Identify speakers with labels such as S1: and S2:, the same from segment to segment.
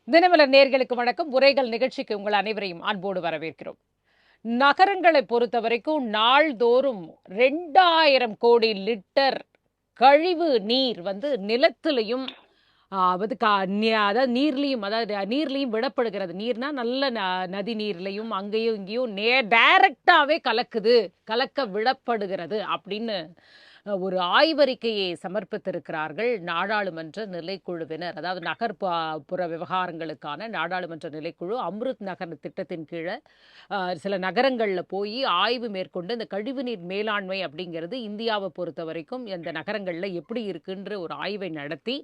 S1: தினமலர் நேயர்களுக்கு வணக்கம். உரைகள் நிகழ்ச்சிக்கு உங்கள் அனைவரையும் அன்போடு வரவேற்கிறோம். நகரங்களை பொறுத்தவரைக்கும் நாள்தோறும் 2000 கோடி லிட்டர் கழிவு நீர் நிலத்திலையும் அதாவது நீர்லையும் விடப்படுகிறது. நீர்னா நல்ல நதி நீர்லையும் அங்கேயும் இங்கேயும் டைரக்டாவே கலக்க விடப்படுகிறது அப்படின்னு ஒரு ஆய்வறிக்கையை சமர்ப்பித்திருக்கிறார்கள் நாடாளுமன்ற நிலைக்குழுவினர். அதாவது நகர்ப்புற விவகாரங்களுக்கான நாடாளுமன்ற நிலைக்குழு அம்ருத் நகர் திட்டத்தின் கீழே சில நகரங்களில் போய் ஆய்வு மேற்கொண்டு இந்த கழிவுநீர் மேலாண்மை அப்படிங்கிறது இந்தியாவை பொறுத்த வரைக்கும் இந்த நகரங்களில் எப்படி இருக்குன்ற ஒரு ஆய்வை நடத்தி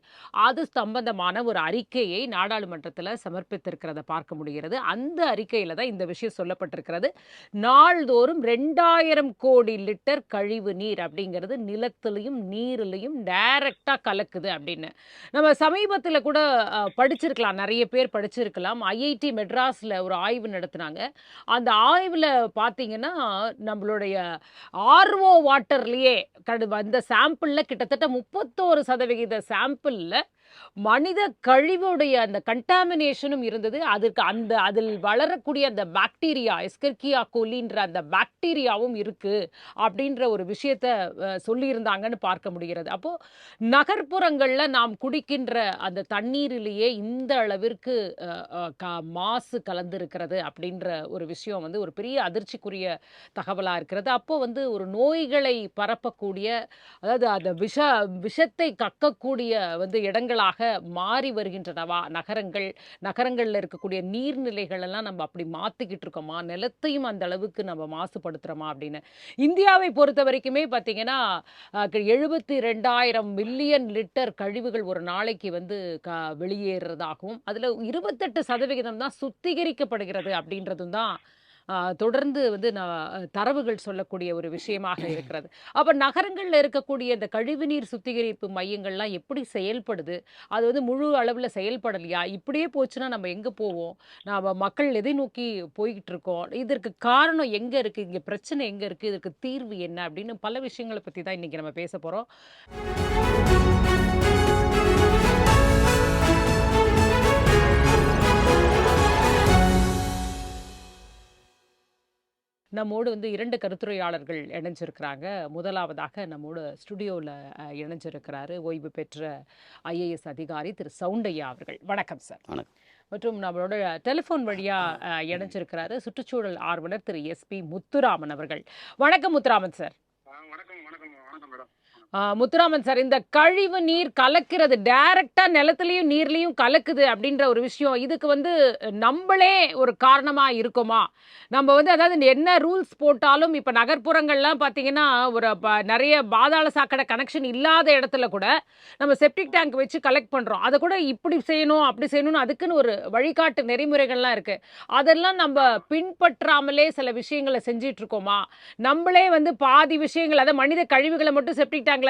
S1: அது சம்பந்தமான ஒரு அறிக்கையை நாடாளுமன்றத்தில் சமர்ப்பித்திருக்கிறத பார்க்க முடிகிறது. அந்த அறிக்கையில் தான் இந்த விஷயம் சொல்லப்பட்டிருக்கிறது. நாள்தோறும் 2000 கோடி லிட்டர் கழிவு நீர் அப்படிங்கிறது நிலத்திலையும் நீரிலையும் டைரக்டா கலக்குது அப்படின்னு நம்ம சமீபத்தில் கூட படிச்சிருக்கலாம். நிறைய பேர் படிச்சிருக்கலாம். ஐஐடி மெட்ராஸ்ல ஒரு ஆய்வு நடத்தினாங்க. அந்த ஆய்வுல பாத்தீங்கன்னா நம்மளுடைய ஆர்ஓ வாட்டர்லயே வந்த சாம்பிள்ல கிட்டத்தட்ட 31% சாம்பிள்ல மனித கழிவுடைய அந்த கண்டாமினேஷனும் இருந்தது. அதில் வளரக்கூடிய அந்த பாக்டீரியா எஸ்கெர்கியா கோலின்ற அந்த பாக்டீரியாவும் இருக்கு அப்படின்ற ஒரு விஷயத்த சொல்லியிருந்தாங்கன்னு பார்க்க முடிகிறது. அப்போ நகர்ப்புறங்கள்ல நாம் குடிக்கின்ற அந்த தண்ணீரிலேயே இந்த அளவிற்கு மாசு கலந்திருக்கிறது அப்படின்ற ஒரு விஷயம் ஒரு பெரிய அதிர்ச்சிக்குரிய தகவலா இருக்கிறது. அப்போ ஒரு நோய்களை பரப்பக்கூடிய, அதாவது அந்த விஷத்தை கக்கக்கூடிய இடங்களாக மாறி வருகின்றனவா நகரங்கள்ல இருக்கக்கூடிய நீர்நிலைகள் எல்லாம் நம்ம அப்படி மாத்திக்கிட்டு இருக்கோமா, நிலத்தையும் அந்த அளவுக்கு நம்ம மாசுபடுத்துறோமா அப்படின்னு. இந்தியாவை பொறுத்த வரைக்குமே பாத்தீங்கன்னா 72,000 மில்லியன் லிட்டர் கழிவுகள் ஒரு நாளைக்கு வெளியேறதாகவும் அதுல 28% தான் சுத்திகரிக்கப்படுகிறது அப்படின்றதும் தான் தொடர்ந்து தரவுகள் சொல்லக்கூடிய ஒரு விஷயமாக இருக்கிறது. அப்ப நகரங்கள்ல இருக்கக்கூடிய இந்த கழிவுநீர் சுத்திகரிப்பு மையங்கள்லாம் எப்படி செயல்படுது? அது முழு அளவுல செயல்படலையா? இப்படியே போச்சுன்னா நம்ம எங்க போவோம்? நாம மக்கள் எதை நோக்கி போய்கிட்டு இருக்கோம்? இதற்கு காரணம் எங்க இருக்கு? இங்க பிரச்சனை எங்க இருக்கு? இதற்கு தீர்வு என்ன? அப்படின்னு பல விஷயங்களை பத்தி தான் இன்னைக்கு நம்ம பேச போறோம். நம்மோடு 2 கருத்துரையாளர்கள் இணைஞ்சிருக்கிறாங்க. முதலாவதாக நம்மோடு ஸ்டுடியோவில் இணைஞ்சிருக்கிறாரு ஓய்வு பெற்ற ஐஏஎஸ் அதிகாரி திரு சவுண்டையா அவர்கள். வணக்கம் சார்.
S2: வணக்கம்.
S1: மற்றும் நம்மளோட டெலிஃபோன் வழியா இணைஞ்சிருக்கிறாரு சுற்றுச்சூழல் ஆர்வலர் திரு எஸ்பி முத்துராமன் அவர்கள். வணக்கம் முத்துராமன் சார். முத்துராமன் சார், இந்த கழிவு நீர் கலக்கிறது டைரக்டா நிலத்திலையும் நீர்லையும் கலக்குது அப்படின்ற ஒரு விஷயம், இதுக்கு நம்மளே ஒரு காரணமா இருக்குமா? நம்ம அதாவது என்ன ரூல்ஸ் போட்டாலும் இப்ப நகர்ப்புறங்கள்லாம் பாத்தீங்கன்னா ஒரு நிறைய பாதாள சாக்கடை கனெக்ஷன் இல்லாத இடத்துல கூட நம்ம செப்டிக் டேங்க் வச்சு கலெக்ட் பண்றோம். அதை கூட இப்படி செய்யணும் அப்படி செய்யணும்னு அதுக்குன்னு ஒரு வழிகாட்டு நெறிமுறைகள்லாம் இருக்கு. அதெல்லாம் நம்ம பின்பற்றாமலே சில விஷயங்களை செஞ்சிட்டு இருக்கோமா? நம்மளே பாதி விஷயங்கள், அதாவது மனித கழிவுகளை மட்டும் செப்டிக் டேங்க்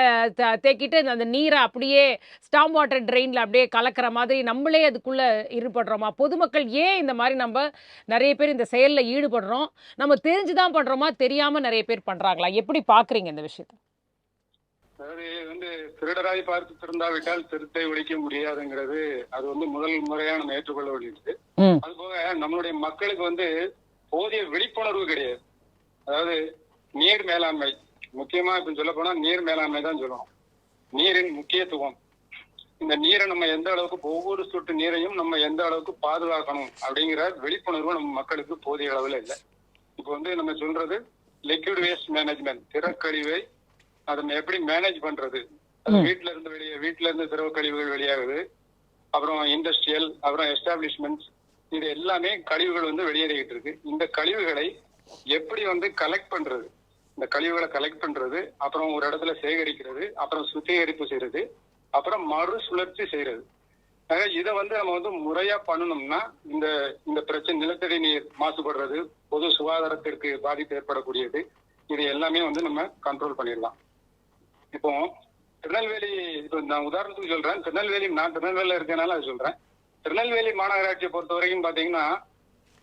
S1: தேக்கிட்டு அந்த நீரை அப்படியே ஸ்டாம் வாட்டர் ட்ரெயின்ல அப்படியே கலக்கிற மாதிரி நம்மளே அதுக்குள்ள ஈடுபடுறோமா? பொதுமக்கள் ஏன் இந்த மாதிரி நம்ம நிறைய பேர் இந்த செயல்ல ஈடுபடுறோம்? நம்ம தெரிஞ்சுதான் பண்றோமா, தெரியாம நிறைய பேர் பண்றாங்களா? எப்படி பாக்குறீங்க இந்த விஷயத்தை?
S3: திருடராய் பார்த்து திருந்தாவிட்டால் திருத்தை ஒழிக்க முடியாதுங்கிறது அது முதல் முறையா நம்ம ஏற்றுக்கொள்ள வேண்டியது. அது போக நம்மளுடைய மக்களுக்கு போதிய விழிப்புணர்வு கிடையாது. அதாவது நீர் மேலாண்மை, முக்கியமா இப்ப சொல்ல போனா நீர் மேலாண்மை தான் சொல்லுவோம். நீரின் முக்கியத்துவம், இந்த நீரை நம்ம எந்த அளவுக்கு, ஒவ்வொரு சொட்டு நீரையும் நம்ம எந்த அளவுக்கு பாதுகாக்கணும் அப்படிங்கிற விழிப்புணர்வு நம்ம மக்களுக்கு போதிய அளவுல இல்லை. இப்போ நம்ம சொல்றது லிக்விட் வேஸ்ட் மேனேஜ்மெண்ட், திறக்கழிவை அதை எப்படி மேனேஜ் பண்றது. அது வீட்டுல இருந்து திரவ கழிவுகள் வெளியாகுது, அப்புறம் இண்டஸ்ட்ரியல், அப்புறம் எஸ்டாப்ளிஷ்மெண்ட்ஸ், இது எல்லாமே கழிவுகள் வெளியேறிக்கிட்டு இருக்கு. இந்த கழிவுகளை எப்படி கலெக்ட் பண்றது, இந்த கழிவுகளை கலெக்ட் பண்றது, அப்புறம் ஒரு இடத்துல சேகரிக்கிறது, அப்புறம் சுத்திகரிப்பு செய்யறது, அப்புறம் மறுசுழற்சி செய்யறது. இதை நம்ம முறையா பண்ணணும்னா இந்த பிரச்சனை, நிலத்தடி நீர் மாசுபடுறது, பொது சுகாதாரத்திற்கு பாதிப்பு ஏற்படக்கூடியது, இது எல்லாமே நம்ம கண்ட்ரோல் பண்ணிடலாம். இப்போ திருநெல்வேலி, இப்போ நான் உதாரணத்துக்கு சொல்றேன், நான் திருநெல்வேலியில இருக்கனால அது சொல்றேன். திருநெல்வேலி மாநகராட்சியை பொறுத்த வரைக்கும் பாத்தீங்கன்னா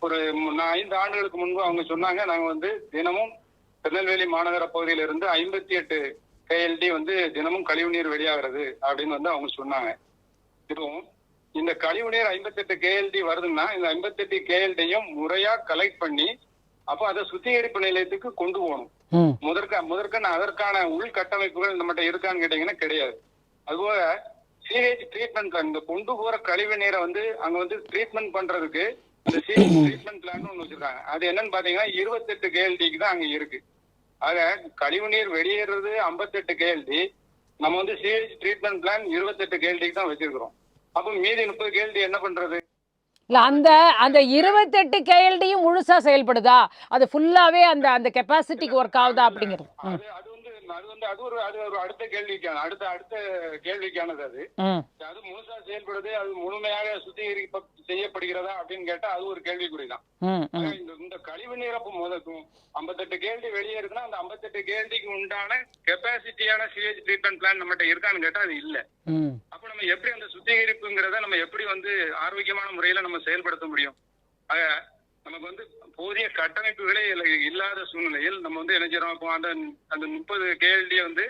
S3: ஒரு 5 ஆண்டுகளுக்கு முன்பு அவங்க சொன்னாங்க, நாங்க தினமும் திருநெல்வேலி மாநகர பகுதியில இருந்து 58 KLD தினமும் கழிவுநீர் வெளியாகிறது அப்படின்னு அவங்க சொன்னாங்க. இப்போ இந்த கழிவுநீர் 58 KLD வருதுன்னா இந்த 58 KLDயும் முறையா கலெக்ட் பண்ணி அப்போ அதை சுத்திகரிப்பு நிலையத்துக்கு கொண்டு போகணும். முதற்கண் அதற்கான உள்கட்டமைப்புகள் நம்மகிட்ட இருக்கான்னு கேட்டீங்கன்னா கிடையாது. அதுபோக சிஹெச் ட்ரீட்மெண்ட் பிளான், இந்த கொண்டு போற கழிவு நீரை வந்து அங்க வந்து ட்ரீட்மெண்ட் பண்றதுக்கு இந்த சிஹெச் ட்ரீட்மெண்ட் பிளான் ஒண்ணு வச்சிருக்காங்க. அது என்னன்னு பாத்தீங்கன்னா 28 KLDக்கு தான் அங்க இருக்கு. ஆக கழிவு நீர் வெளியேறது 58 KLD, நம்ம வந்து சிஹெச் ட்ரீட்மெண்ட் பிளான் 28 KLDக்கு தான் வச்சிருக்கிறோம். அப்ப மீதி 30 KLD என்ன பண்றது?
S1: இல்ல அந்த அந்த 28 KLDயும் முழுசா செயல்படுதா, அது ஃபுல்லாவே அந்த அந்த கெப்பாசிட்டிக்கு ஒர்க் ஆகுதா அப்படிங்கிறது?
S3: அது ஒரு அடுத்த கேள்விக்கானது. அது முழுசா செயல்படுது, அது முழுமையாக சுத்திகரிப்பு செய்யப்படுகிறதா அப்படின்னு கேட்டா அது ஒரு கேள்விக்குறிதான். இந்த கழிவு நீர் அப்ப 58 KLD வெளியே இருக்குன்னா அந்த 58 KLDக்கு உண்டான கெப்பாசிட்டியான சிஹெச் ட்ரீட்மெண்ட் பிளான் நம்மகிட்ட இருக்கான்னு கேட்டா அது இல்ல. அப்ப நம்ம எப்படி அந்த சுத்திகரிப்புங்கிறத நம்ம எப்படி வந்து ஆரோக்கியமான முறையில நம்ம செயல்படுத்த முடியும்? நமக்கு வந்து போதிய கட்டமைப்புகளே இல்லாத சூழ்நிலையில் நம்ம வந்து என்ன செய்யறோம், இப்போ அந்த 30 KLD வந்து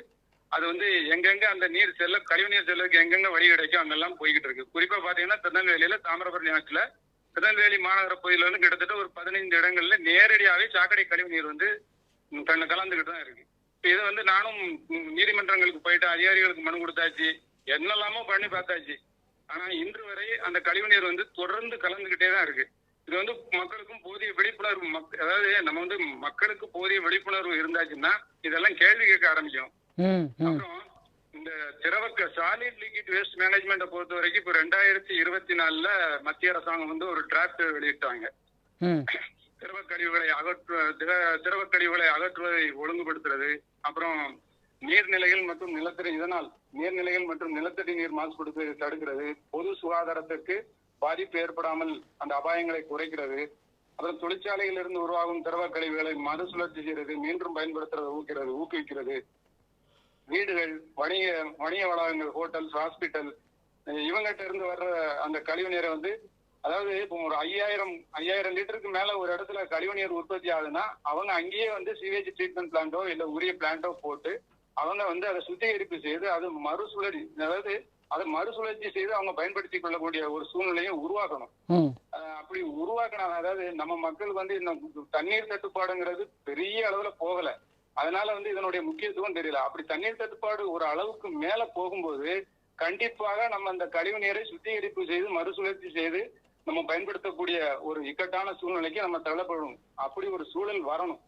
S3: அது வந்து எங்கெங்க அந்த நீர் செல்ல கழிவு நீர் செல்லுக்கு எங்கெங்க வழி கிடைக்கும் அங்கெல்லாம் போய்கிட்டு இருக்கு. குறிப்பா பாத்தீங்கன்னா திருநெல்வேலியில தாமிரபரணி ஆற்றுல திருநெல்வேலி மாநகர பகுதியில வந்து கிட்டத்தட்ட ஒரு 15 இடங்கள்ல நேரடியாவே சாக்கடை கழிவு நீர் வந்து கலந்துகிட்டு தான் இருக்கு. இதை வந்து நானும் நீதிமன்றங்களுக்கு போயிட்டு அதிகாரிகளுக்கு மனு கொடுத்தாச்சு, என்னெல்லாமோ பண்ணி பார்த்தாச்சு. ஆனா இன்று வரை அந்த கழிவு நீர் வந்து தொடர்ந்து கலந்துகிட்டே தான் இருக்கு. இது வந்து மக்களுக்கும் போதிய விழிப்புணர்வு, அதாவது நம்ம வந்து மக்களுக்கு போதிய விழிப்புணர்வு இருந்தாச்சுன்னா இதெல்லாம் கேள்வி கேட்க ஆரம்பிக்கும். அப்புறம் இந்த சாலிட் லிக்விட் வேஸ்ட் மேனேஜ்மெண்ட்டை பொறுத்த வரைக்கும் இப்ப 2024ல மத்திய அரசாங்கம் வந்து ஒரு டிராப்ட் வெளியிட்டாங்க. திரவ கழிவுகளை அகற்றுவதை ஒழுங்குபடுத்துறது, அப்புறம் நீர்நிலைகள் மற்றும் நிலத்தடி இதனால் நீர்நிலைகள் மற்றும் நிலத்தடி நீர் மாசுபடுத்துவதை தடுக்கிறது, பொது சுகாதாரத்திற்கு பாதிப்பு ஏற்படாமல் அந்த அபாயங்களை குறைக்கிறது, அப்புறம் தொழிற்சாலையில் இருந்து உருவாகும் திரவ கழிவுகளை மறுசுழற்சி செய்யறது, மீண்டும் பயன்படுத்துறதை ஊக்குவிக்கிறது, வீடுகள், வணிக வளாகங்கள், ஹோட்டல்ஸ், ஹாஸ்பிட்டல் இவங்கிட்ட இருந்து வர்ற அந்த கழிவு நீரை வந்து, அதாவது இப்போ ஒரு 5000 லிட்டருக்கு மேல ஒரு இடத்துல கழிவு நீர் உற்பத்தி ஆகுதுன்னா அவங்க அங்கேயே வந்து சிவேஜ் ட்ரீட்மெண்ட் பிளான்ட்டோ இல்ல உரிய பிளான்ட்டோ போட்டு அவங்க வந்து அதை சுத்திகரிப்பு செய்து அது மறுசுழற்சி செய்து அவங்க பயன்படுத்தி கொள்ளக்கூடிய ஒரு சூழ்நிலையை உருவாக்கணும். அப்படி உருவாக்கினா, அதாவது நம்ம மக்கள் வந்து இந்த தண்ணீர் தட்டுப்பாடுங்கிறது பெரிய அளவுல போகல, அதனால வந்து இதனுடைய முக்கியத்துவம் தெரியல. அப்படி தண்ணீர் தட்டுப்பாடு ஒரு அளவுக்கு மேல போகும்போது கண்டிப்பாக நம்ம அந்த கழிவு நீரை சுத்திகரிப்பு செய்து மறுசுழற்சி செய்து நம்ம பயன்படுத்தக்கூடிய ஒரு இக்கட்டான சூழ்நிலைக்கு நம்ம தள்ளப்படும். அப்படி ஒரு சூழல் வரணும்.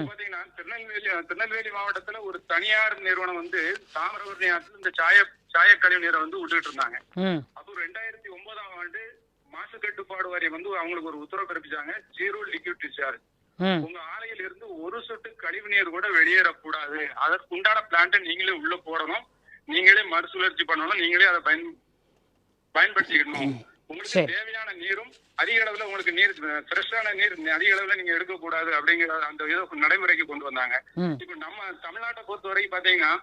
S3: பாத்தீங்கன்னா திருநெல்வேலி மாவட்டத்துல ஒரு தனியார் நிறுவனம் வந்து தாமிரபரணி ஆற்றுல இந்த சாய கழிவு நீரை வந்து விட்டுட்டு இருந்தாங்க. அப்போ 2009ஆம் ஆண்டு மாசு கட்டுப்பாடு வாரியம் வந்து அவங்களுக்கு ஒரு உத்தரவு பிறப்பிச்சாங்க, 0 லிக்விட் டிஸ்சார்ஜ். உங்க ஆலையில இருந்து ஒரு சொட்டு கழிவு நீர் கூட வெளியேறக்கூடாது, அதற்கு உண்டான பிளான்ட்டை நீங்களே உள்ள போடணும், நீங்களே மறுசுழற்சி பண்ணணும், நீங்களே அதை பயன்படுத்திக்கணும். உங்களுக்கு தேவையான நீரும் அதிக அளவுல உங்களுக்கு நீர் ஃப்ரெஷ்ஷான நீர் அதிக அளவுல நீங்க எடுக்கக்கூடாது அப்படிங்கிற அந்த இதை நடைமுறைக்கு கொண்டு வந்தாங்க. இப்ப நம்ம தமிழ்நாட்டை பொறுத்த வரைக்கும் பாத்தீங்கன்னா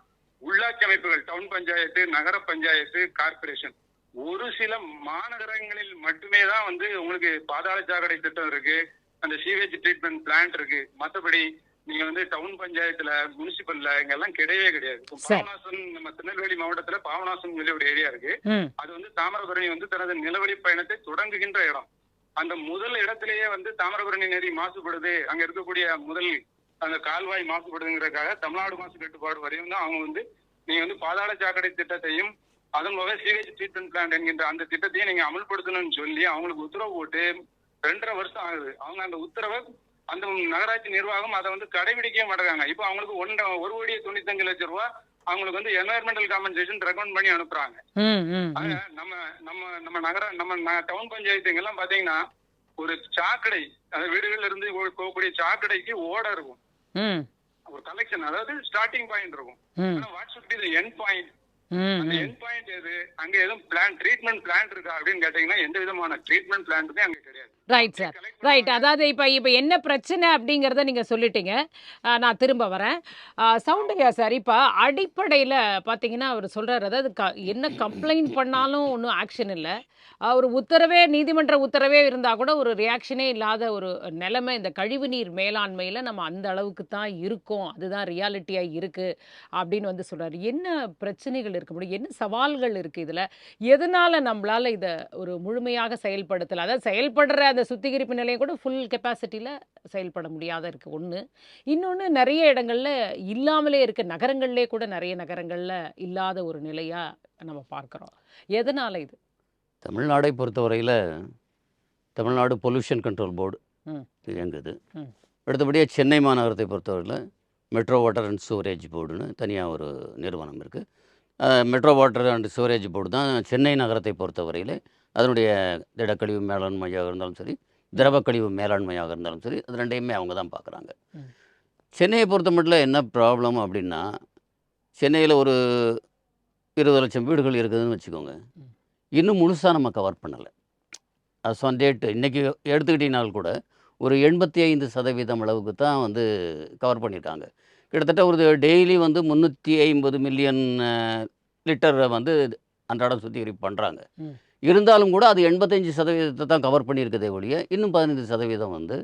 S3: உள்ளாட்சி அமைப்புகள், டவுன் பஞ்சாயத்து, நகர பஞ்சாயத்து, கார்பரேஷன், ஒரு சில மாநகரங்களில் மட்டுமே தான் வந்து உங்களுக்கு பாதாள சாக்கடை திட்டம் இருக்கு, அந்த சீவேஜ் ட்ரீட்மெண்ட் பிளான்ட் இருக்கு. மற்றபடி நீங்க வந்து டவுன் பஞ்சாயத்துல, முனிசிபல்ல இங்கெல்லாம் கிடையவே கிடையாது. பாபநாசம், நம்ம திருநெல்வேலி மாவட்டத்துல பாபநாசம் சொல்லி ஒரு ஏரியா இருக்கு. அது வந்து தாமிரபரணி வந்து தனது நிலவழி பயணத்தை தொடங்குகின்ற இடம். அந்த முதல் இடத்திலேயே வந்து தாமிரபரணி நதி மாசுபடுது, அங்க இருக்கக்கூடிய முதல் அந்த கால்வாய் மாசுபடுதுங்கிறதுக்காக தமிழ்நாடு மாசு கட்டுப்பாடு வரையும் தான் அவங்க வந்து நீங்க வந்து பாதாள சாக்கடை திட்டத்தையும் அதன் போக சீவேஜ் ட்ரீட்மெண்ட் பிளான்ட் என்கின்ற அந்த திட்டத்தையும் நீங்க அமல்படுத்தணும்னு சொல்லி அவங்களுக்கு உத்தரவு போட்டு 2.5 வருஷம் ஆகுது. அவங்க அந்த உத்தரவை அந்த நகராட்சி நிர்வாகம் அதை வந்து கடைபிடிக்கவே மாட்டாங்க. இப்போ அவங்களுக்கு 1,95,00,000 அவங்களுக்கு வந்து என்வயர்மெண்டல் காம்பன்சேஷன் ரெக்கமெண்ட் பண்ணி அனுப்புறாங்க. நம்ம டவுன் பஞ்சாயத்துங்கெல்லாம் பாத்தீங்கன்னா ஒரு சாக்கடை, அதாவது வீடுகள்ல இருந்து போகக்கூடிய சாக்கடைக்கு ஓட இருக்கும், ஒரு கலெக்ஷன், அதாவது ஸ்டார்டிங் பாயிண்ட் இருக்கும். What should be the end point? அந்த எண்ட் பாயிண்ட் எது? அங்க எதுவும் ட்ரீட்மெண்ட் பிளான்ட் இருக்கா அப்படின்னு கேட்டீங்கன்னா எந்த விதமான ட்ரீட்மெண்ட் பிளான்ட்டுமே அங்க கிடையாது.
S1: Right sir. ரைட். அதாவது இப்ப இப்ப என்ன பிரச்சனை அப்படிங்கிறத நீங்க சொல்லிட்டீங்க. நான் திரும்ப வரேன். சௌந்தர்யா சார், இப்ப அடிப்படையில பார்த்தீங்கன்னா, அவரு சொல்றாரு. அதாவது என்ன கம்ப்ளைண்ட் பண்ணாலும் ஒண்ணும் ஆக்ஷன் இல்ல. ஒரு உத்தரவே நீதிமன்ற உத்தரவே இருந்தா கூட ஒரு ரியாக்ஷனே இல்லாத ஒரு நிலைமை இந்த கழிவுநீர் மேலாண்மையில நம்ம அந்த அளவுக்கு தான் இருக்கோம். அதுதான் ரியாலிட்டியா இருக்கு அப்படின்னு வந்து சொல்றாரு. என்ன பிரச்சனைகள் இருக்க முடியும்? என்ன சவால்கள் இருக்கு இதுல? எதனால நம்மளால இத ஒரு முழுமையாக செயல்படுத்தல? அதாவது செயல்படுற அந்த சுத்திகரிப்பு நிலையம் கூட ஃபுல் கெப்பாசிட்டில செயல்பட முடியாத இருக்கு, 1. இன்னொன்னு நெறைய இடங்கள்ல இல்லாமலே இருக்கு. நகரங்கள்லயே கூட நெறைய நகரங்கள்ல இல்லாத ஒரு நிலையா நம்ம பார்க்கிறோம். எதனால இது?
S2: தமிழ்நாடை பொறுத்தவரையில தமிழ்நாடு பொல்யூஷன் கண்ட்ரோல் போர்டு
S1: ம்.
S2: இயங்குது.
S1: ம்.
S2: அடுத்தபடியா சென்னை மாநகரத்தை பொறுத்தவரையில மெட்ரோ வாட்டர் அண்ட் சூவரேஜ் போர்டுன்னு தனியா ஒரு நிறுவனம் இருக்கு. மெட்ரோ வாட்டர் அண்ட் சூவரேஜ் போர்டு தான் சென்னை நகரத்தை பொறுத்தவரையில அதனுடைய திடக்கழிவு மேலாண்மையாக இருந்தாலும் சரி, திரவ கழிவு மேலாண்மையாக இருந்தாலும் சரி, அது 2யுமே அவங்க தான் பார்க்குறாங்க.
S1: ம்.
S2: சென்னையை பொறுத்தமட்டில என்ன ப்ராப்ளம் அப்படின்னா, சென்னையில ஒரு 20,00,000 வீடுகள் இருக்குதுன்னு வச்சுக்கோங்க.
S1: ம்.
S2: இன்னும் முழுசா நம்ம கவர் பண்ணல. அஸ் ஆன் டேட் இன்னைக்கு எடுத்துக்கிட்டீங்கனால் கூட ஒரு 85% அளவுக்கு தான் வந்து கவர் பண்ணியிருக்காங்க. கிட்டத்தட்ட ஒரு டெய்லி வந்து 350 மில்லியன் லிட்டர வந்து அன்றாடம் சுத்திகரிப்பு பண்றாங்க.
S1: ம்.
S2: இருந்தாலும் கூட அது 85% தான் கவர் பண்ணியிருக்குதே ஒழிய, இன்னும் 15% வந்து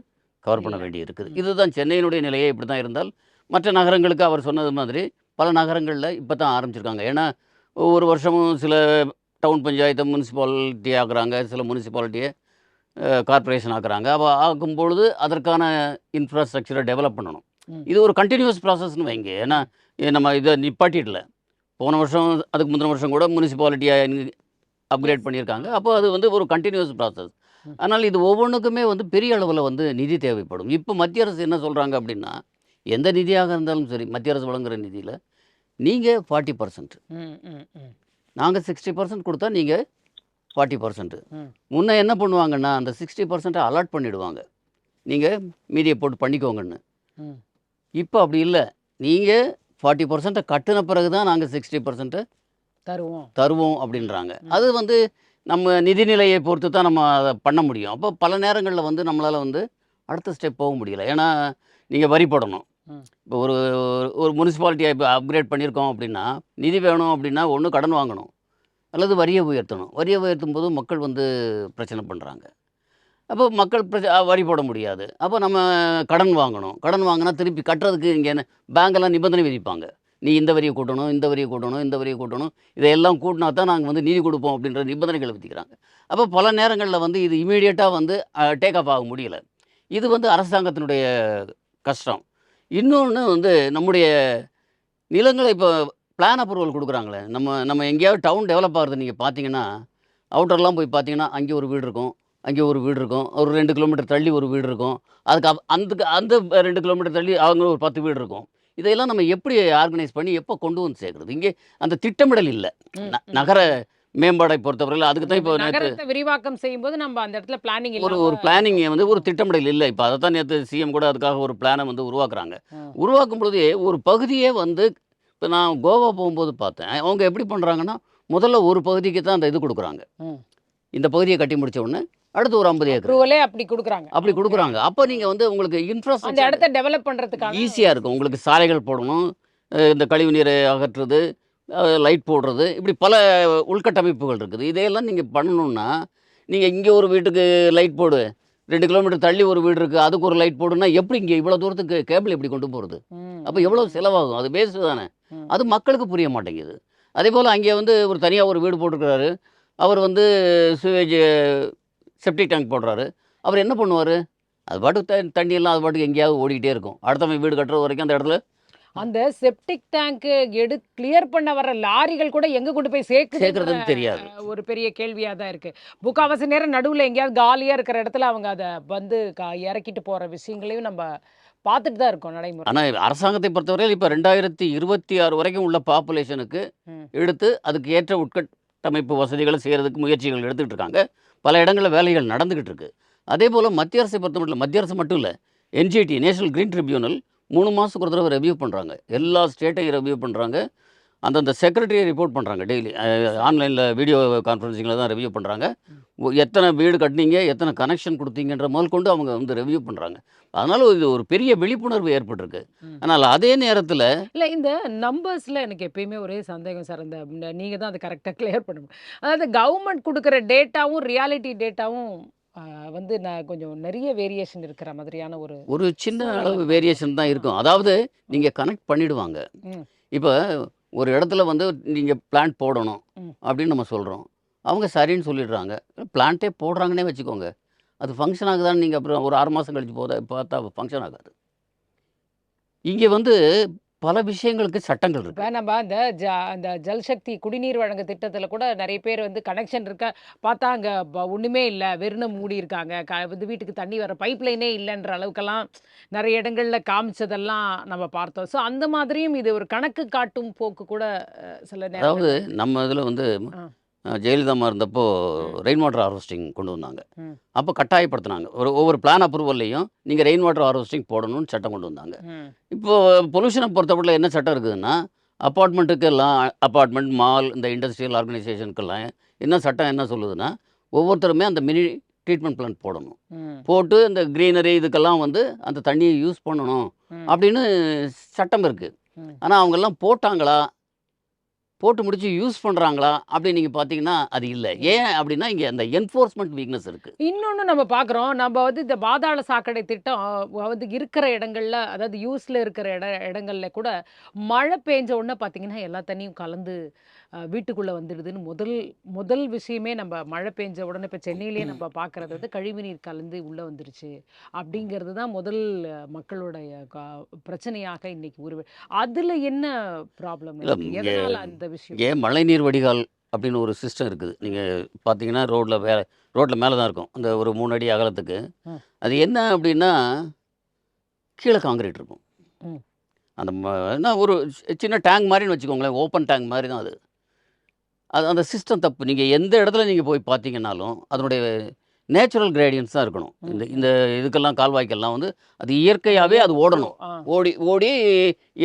S2: கவர் பண்ண
S1: இல்ல.
S2: வேண்டி இருக்குது.
S1: ம்.
S2: இதுதான் சென்னையினுடைய நிலையே இப்படி தான் இருந்தால், மற்ற நகரங்களுக்கு அவர் சொன்னது மாதிரி பல நகரங்கள்ல இப்ப தான் ஆரம்பிச்சிருக்காங்க. ஏன்னா, ஒவ்வொரு வருஷமும் சில டவுன் பஞ்சாயத்த முனிசிபாலிட்டி ஆக்குறாங்க. சில முனிசிபாலிட்டிய கார்ப்பரேஷன் ஆக்குறாங்க. அப்ப ஆக்கும்பொழுது அதற்கான இன்ஃப்ராஸ்ட்ரக்சர டெவலப் பண்ணணும்.
S1: ம்.
S2: இது ஒரு கன்டினியூவஸ் ப்ராசஸ்ன்னு வைங்க. ஏன்னா, நம்ம இத நிப்பாட்டிடல. போன வருஷம், அதுக்கு முந்தின வருஷம் கூட முனிசிபாலிட்டிய அப்கிரேட்
S1: எஸ்.
S2: பண்ணியிருக்காங்க. அப்போ அது வந்து ஒரு கன்டினியூவஸ் ப்ராசஸ்.
S1: ம்.
S2: ஆனால் இது ஒவ்வொன்னுக்குமே வந்து பெரிய அளவுல வந்து நிதி தேவைப்படும். இப்போ மத்திய அரசு என்ன சொல்றாங்க அப்படின்னா, எந்த நிதியாக இருந்தாலும் சரி, மத்திய அரசு வழங்குற நிதியில நீங்க 40%,
S1: ம். ம். ம்.
S2: நாங்க 60% குடுத்தா நீங்க 40%.
S1: ம்.
S2: முன்ன என்ன பண்ணுவாங்கன்னா, அந்த 60% அலாட் பண்ணிடுவாங்க. நீங்க மீதிய போட்டு பண்ணிக்கோங்கன்னு.
S1: ம்.
S2: இப்ப அப்படி இல்ல. நீங்க 40% கட்டுன பிறகு தான் நாங்க 60%
S1: தருவோம்.
S2: தருவோம் அப்படின்றாங்க.
S1: ம்.
S2: அது வந்து நம்ம நிதிநிலையை பொறுத்து தான் நம்ம அத பண்ண முடியும். அப்போ பல நேரங்கள்ல வந்து நம்மளால வந்து அடுத்த ஸ்டெப் போக முடியல. ஏன்னா, நீங்க வரி போடணும்.
S1: ம்.
S2: இப்போ ஒரு ஒரு முனிசிபாலிட்டிய இப்ப அப்கிரேட் பண்ணியிருக்கோம் அப்படின்னா, நிதி வேணும் அப்படின்னா, ஒண்ணு கடன் வாங்கணும். அல்லது வரிய உயர்த்தணும். வரிய உயர்த்தும்போது மக்கள் வந்து பிரச்சனை பண்றாங்க. அப்போ மக்கள் வரி போட முடியாது. அப்போ நம்ம கடன் வாங்கணும். கடன் வாங்குனா திருப்பி கட்டுறதுக்கு இங்க என்ன பேங்க்லாம் நிபந்தனை விதிப்பாங்க. நீ இந்த வரிய கூட்டணும், இந்த வரிய கூட்டணும், இந்த வரிய கூட்டணும். இதையெல்லாம் கூட்டினா தான் நாங்க வந்து நிதி குடுப்போம் அப்படின்ற நிபந்தனைகள விதிக்கிறாங்க. அப்போ பல நேரங்கள்ல வந்து இது இம்மீடியட்டா வந்து டேக் ஆஃப் ஆக முடியல. இது வந்து அரசாங்கத்தினுடைய கஷ்டம். இன்னொன்னு வந்து நம்முடைய நிலங்கள இப்போ பிளான் அப்ரூவல் குடுக்குறாங்களே. நம்ம நம்ம எங்கேயாவது டவுன் டெவலப் ஆகுறத நீங்க பார்த்தீங்கன்னா, அவுட்டர்லாம் போய் பார்த்தீங்கன்னா, அங்கே ஒரு வீடு இருக்கும், அங்கே ஒரு வீடு இருக்கும். ஒரு 2 கிலோமீட்டர் தள்ளி ஒரு வீடு இருக்கும். அதுக்கு அந்த 2 கிலோமீட்டர் தள்ளி அங்க ஒரு 10 வீடு இருக்கும். இதையெல்லாம் நம்ம எப்படி ஆர்கனைஸ் பண்ணி எப்போ கொண்டு வந்து சேர்க்கிறது? இங்கே அந்த திட்டமிடல் இல்ல.
S1: ம். ம்.
S2: நகர மேம்பாடை பொறுத்தவரையில அதுக்கு
S1: அந்த
S2: தான் இப்போ நேத்து
S1: நகரத்த விரிவாக்கம் செய்யும்போது நம்ம அந்த இடத்துல பிளானிங்
S2: ஒரு
S1: இல்லாம
S2: ஒரு பிளானிங் வந்து ஒரு
S1: ம்.
S2: திட்டமிடல் இல்ல. இப்ப அதத்தான் நேத்து சிஎம் கூட அதுக்காக ஒரு பிளான வந்து உருவாக்குறாங்க.
S1: ம்.
S2: உருவாக்கும் பொழுதே ஒரு பகுதியே வந்து இப்ப நான் கோவா போகும்போது பார்த்தேன். அவங்க எப்படி பண்றாங்கன்னா, முதல்ல ஒரு பகுதிக்கு தான் அந்த இது குடுக்குறாங்க.
S1: ம்.
S2: இந்த பகுதிய கட்டி முடிச்ச உடனே, அடுத்து ஒரு 50 ஏக்கர்
S1: அப்ரூவலே அப்படி குடுக்குறாங்க.
S2: அப்படி
S1: ஓகே.
S2: குடுக்குறாங்க. அப்ப நீங்க வந்து உங்களுக்கு
S1: அந்த
S2: இன்ஃப்ராஸ்ட்ரக்சர்
S1: இடத்த டெவலப் பண்றதுக்கான
S2: ஈஸியா இருக்கும். உங்களுக்கு சாலைகள் போடணும், இந்த கழிவு நீரை அகற்றுறது, லைட் போடுறது, இப்படி பல உள்கட்டமைப்புகள் இருக்குது. இதையெல்லாம் நீங்க பண்ணணும்னா, நீங்க இங்க ஒரு வீட்டுக்கு லைட் போடு, 2 கிலோமீட்டர் தள்ளி ஒரு வீடு இருக்கு, அதுக்கு ஒரு லைட் போடுன்னா, எப்படி இங்க இவ்வளோ தூரத்துக்கு கேபிள் எப்படி கொண்டு போறது?
S1: ம்.
S2: அப்ப
S1: ம்.
S2: எவ்வளவு
S1: ம்.
S2: செலவாகும்? அது வேஸ்ட்டு தானே!
S1: ம்.
S2: அது மக்களுக்கு புரிய மாட்டேங்குது. அதேபோல அங்கே வந்து ஒரு தனியா ஒரு வீடு போட்டிருக்கிறாரு. அவர் வந்து சுவேஜ் செப்டிக் டேங்க் போடுறாரு. அவர் என்ன பண்ணுவாரு? அது பாட்டுக்கு தண்ணி எல்லாம் அது பாட்டுக்கு எங்கேயாவது ஓடிக்கிட்டே இருக்கும். அடுத்தவன் வீடு கட்டுற வரைக்கும் அந்த இடத்துல
S1: அந்த செப்டிக் டேங்க் கிளியர் பண்ண வர லாரிகள் கூட எங்க கொண்டு போய் சேர்க்குதுன்ற
S2: சேர்க்கிறதுன்னு தெரியாது.
S1: ஒரு பெரிய கேள்வியா தான் இருக்கு. முக்காவாசி நேரம் நடுவுல எங்கேயாவது காலியா இருக்கிற இடத்துல அவங்க அத வந்து இறக்கிட்டு போற விஷயங்களையும் நம்ம பார்த்துட்டு தான் இருக்கோம் நடைமுறை.
S2: ஆனா அரசாங்கத்தை பொறுத்தவரையில இப்ப 2026 வரைக்கும் உள்ள பாப்புலேஷனுக்கு
S1: ம்.
S2: எடுத்து அதுக்கு ஏற்ற உட்கட்டமைப்பு வசதிகள செய்றதுக்கு முயற்சிகள் எடுத்துக்கிட்டு இருக்காங்க. பல இடங்கள்ல வேலைகள் நடந்துகிட்டு இருக்கு. அதேபோல மத்திய அரசை பொறுத்தமட்டில மத்திய அரசு மட்டும் இல்ல. என்ஜிடி நேஷனல் கிரீன் ட்ரிபியூனல் 3 மாசத்துக்கு ஒரு தடவ ரிவ்யூ பண்றாங்க. எல்லா ஸ்டேட்டையும் ரிவ்யூ பண்றாங்க. அந்தந்த செக்ரட்டரியை ரிப்போர்ட் பண்ணுறாங்க டெய்லி. ஆன்லைனில் வீடியோ கான்ஃபரன்சிங்கில் தான் ரிவ்யூ பண்ணுறாங்க. எத்தனை வீடு கட்டினீங்க, எத்தனை கனெக்ஷன் கொடுத்தீங்கன்ற முதல் கொண்டு அவங்க வந்து ரிவ்யூ பண்ணுறாங்க. அதனால் இது ஒரு பெரிய விழிப்புணர்வு ஏற்பட்டிருக்கு.
S1: ம்.
S2: ஆனால் அதே நேரத்தில்
S1: இல்ல இந்த நம்பர்ஸ்ல எனக்கு எப்பயுமே ஒரே சந்தேகம் சார். நீங்க தான் அத கரெக்ட்டா கிளியர் பண்ணணும். அதாவது கவர்மெண்ட் குடுக்குற டேட்டாவும், ரியாலிட்டி டேட்டாவும் அ வந்து நான் கொஞ்சம் நெறைய வேரியேஷன் இருக்கிற மாதிரியான ஒரு
S2: ஒரு சின்ன
S1: சூழல
S2: அளவு
S1: பார்க்குறோம்.
S2: வேரியேஷன் தான் இருக்கும். அதாவது நீங்கள் கனெக்ட் பண்ணிடுவாங்க.
S1: ம்,
S2: இப்போ ஒரு இடத்துல வந்து நீங்கள் பிளான்ட் போடணும்
S1: ம்.
S2: அப்படின்னு நம்ம சொல்கிறோம். அவங்க சரின்னு சொல்லிடுறாங்க. பிளான்ட்டே போடுறாங்கன்னே வச்சுக்கோங்க. அது ஃபங்க்ஷன் ஆகுதான்னு நீங்கள் அப்புறம் ஒரு 6 மாதம் கழிச்சு பார்த்தா ஃபங்க்ஷன் ஆகாது. இங்கே வந்து பல விஷயங்களுக்கு சட்டங்கள்
S1: இப்ப
S2: இருக்கு.
S1: நம்ம அந்த ஜல்சக்தி குடிநீர் வழங்கு திட்டத்துல கூட நெறைய பேர் வந்து கனெக்ஷன் இருக்கா பார்த்தா அங்க ஒண்ணுமே இல்ல. வெறும் மூடியிருக்காங்க. வந்து வீட்டுக்கு தண்ணி வர பைப் லைனே இல்லன்ற அளவுக்கெல்லாம் நெறைய இடங்கள்ல காமிச்சதெல்லாம் நம்ம பார்த்தோம். ஸோ அந்த மாதிரியும் இது ஒரு கணக்கு காட்டும் போக்கு கூட சில
S2: அதாவது
S1: நேரங்கள்ல
S2: நம்ம இதில் வந்து
S1: ஆ.
S2: ஜெயலலிதா அம்மா இருந்தப்போ
S1: ம்,
S2: ரெயின் வாட்டர் ஹார்வெஸ்டிங் கொண்டு வந்தாங்க.
S1: ம்,
S2: அப்போ கட்டாயப்படுத்துனாங்க. ஒவ்வொரு பிளான் அப்ரூவல்லையும் நீங்கள் ரெயின் வாட்டர் ஹார்வெஸ்டிங் போடணும்னு சட்டம் கொண்டு வந்தாங்க.
S1: ம்,
S2: இப்போ பொல்யூஷனை பொறுத்தமட்டில் என்ன சட்டம் இருக்குதுன்னா, அப்பார்ட்மெண்ட்டுக்கெல்லாம் அப்பார்ட்மெண்ட், மால் இந்த இண்டஸ்ட்ரியல் ஆர்கனைசேஷனுக்கெல்லாம் என்ன சொல்லுதுன்னா, ஒவ்வொருத்தருமே அந்த மினி ட்ரீட்மெண்ட் பிளான்ட் போடணும்.
S1: ம்,
S2: போட்டு இந்த கிரீனரி இதுக்கெல்லாம் வந்து அந்த தண்ணியை யூஸ் பண்ணணும்
S1: ம்,
S2: அப்படின்னு சட்டம் இருக்குது.
S1: ம்.
S2: ஆனால் அவங்கெல்லாம் போட்டாங்களா? போட்டு முடிச்சு யூஸ் பண்ணுறாங்களா? அப்படின்னு நீங்கள் பார்த்தீங்கன்னா, அது இல்லை.
S1: இல்ல.
S2: ஏன் அப்படின்னா, இங்கே அந்த என்ஃபோர்ஸ்மென்ட் வீக்னஸ் இருக்குது.
S1: இன்னொன்னு நம்ம பார்க்குறோம். நம்ம வந்து இந்த பாதாள சாக்கடை திட்டம் வந்து இருக்கிற இடங்கள்ல, அதாவது யூஸ்ல இருக்கிற இடங்கள்ல கூட மழை பெஞ்ச உடனே பார்த்தீங்கன்னா, எல்லா தண்ணியும் கலந்து வீட்டுக்குள்ள வந்துடுதுன்னு முதல் முதல் விஷயமே நம்ம மழை பெஞ்ச உடனே இப்ப சென்னையிலேயே நம்ம பார்க்குறது வந்து கழிவுநீர் கலந்து உள்ள வந்துருச்சு. அப்படிங்கிறது தான் முதல் மக்களுடைய பிரச்சனையாக இன்னைக்கு அதுல என்ன ப்ராப்ளம்
S2: இல்லை
S1: இருக்கு?
S2: இங்கே
S1: எதனால அந்த விஷயம்?
S2: இங்கே மழைநீர் வடிகால் அப்படின்னு ஒரு சிஸ்டம் இருக்குது. நீங்கள் பார்த்தீங்கன்னா, ரோட்டில் மேலே தான் இருக்கும். அந்த ஒரு 3 அடி அகலத்துக்கு.
S1: ம்,
S2: அது என்ன அப்படின்னா, கீழே காங்கிரீட் இருக்கும்.
S1: ம்,
S2: அந்த என்ன ஒரு சின்ன டேங்க் மாதிரின்னு வச்சுக்கோங்களேன். ஓப்பன் டேங்க் மாதிரி தான் அது. அது அந்த சிஸ்டம் தப்பு. நீங்கள் எந்த இடத்துல நீங்கள் போய் பார்த்தீங்கன்னாலும், அதனுடைய நேச்சுரல் கிரேடியன்ட்ஸ் தான் இருக்கணும்.
S1: ம்,
S2: இந்த
S1: ம்.
S2: இந்த இதுக்கெல்லாம் கால்வாய்க்கெல்லாம் வந்து அது இயற்கையாகவே அது
S1: ஃப்ளோ.
S2: ஓடணும். ஓடி ஓடி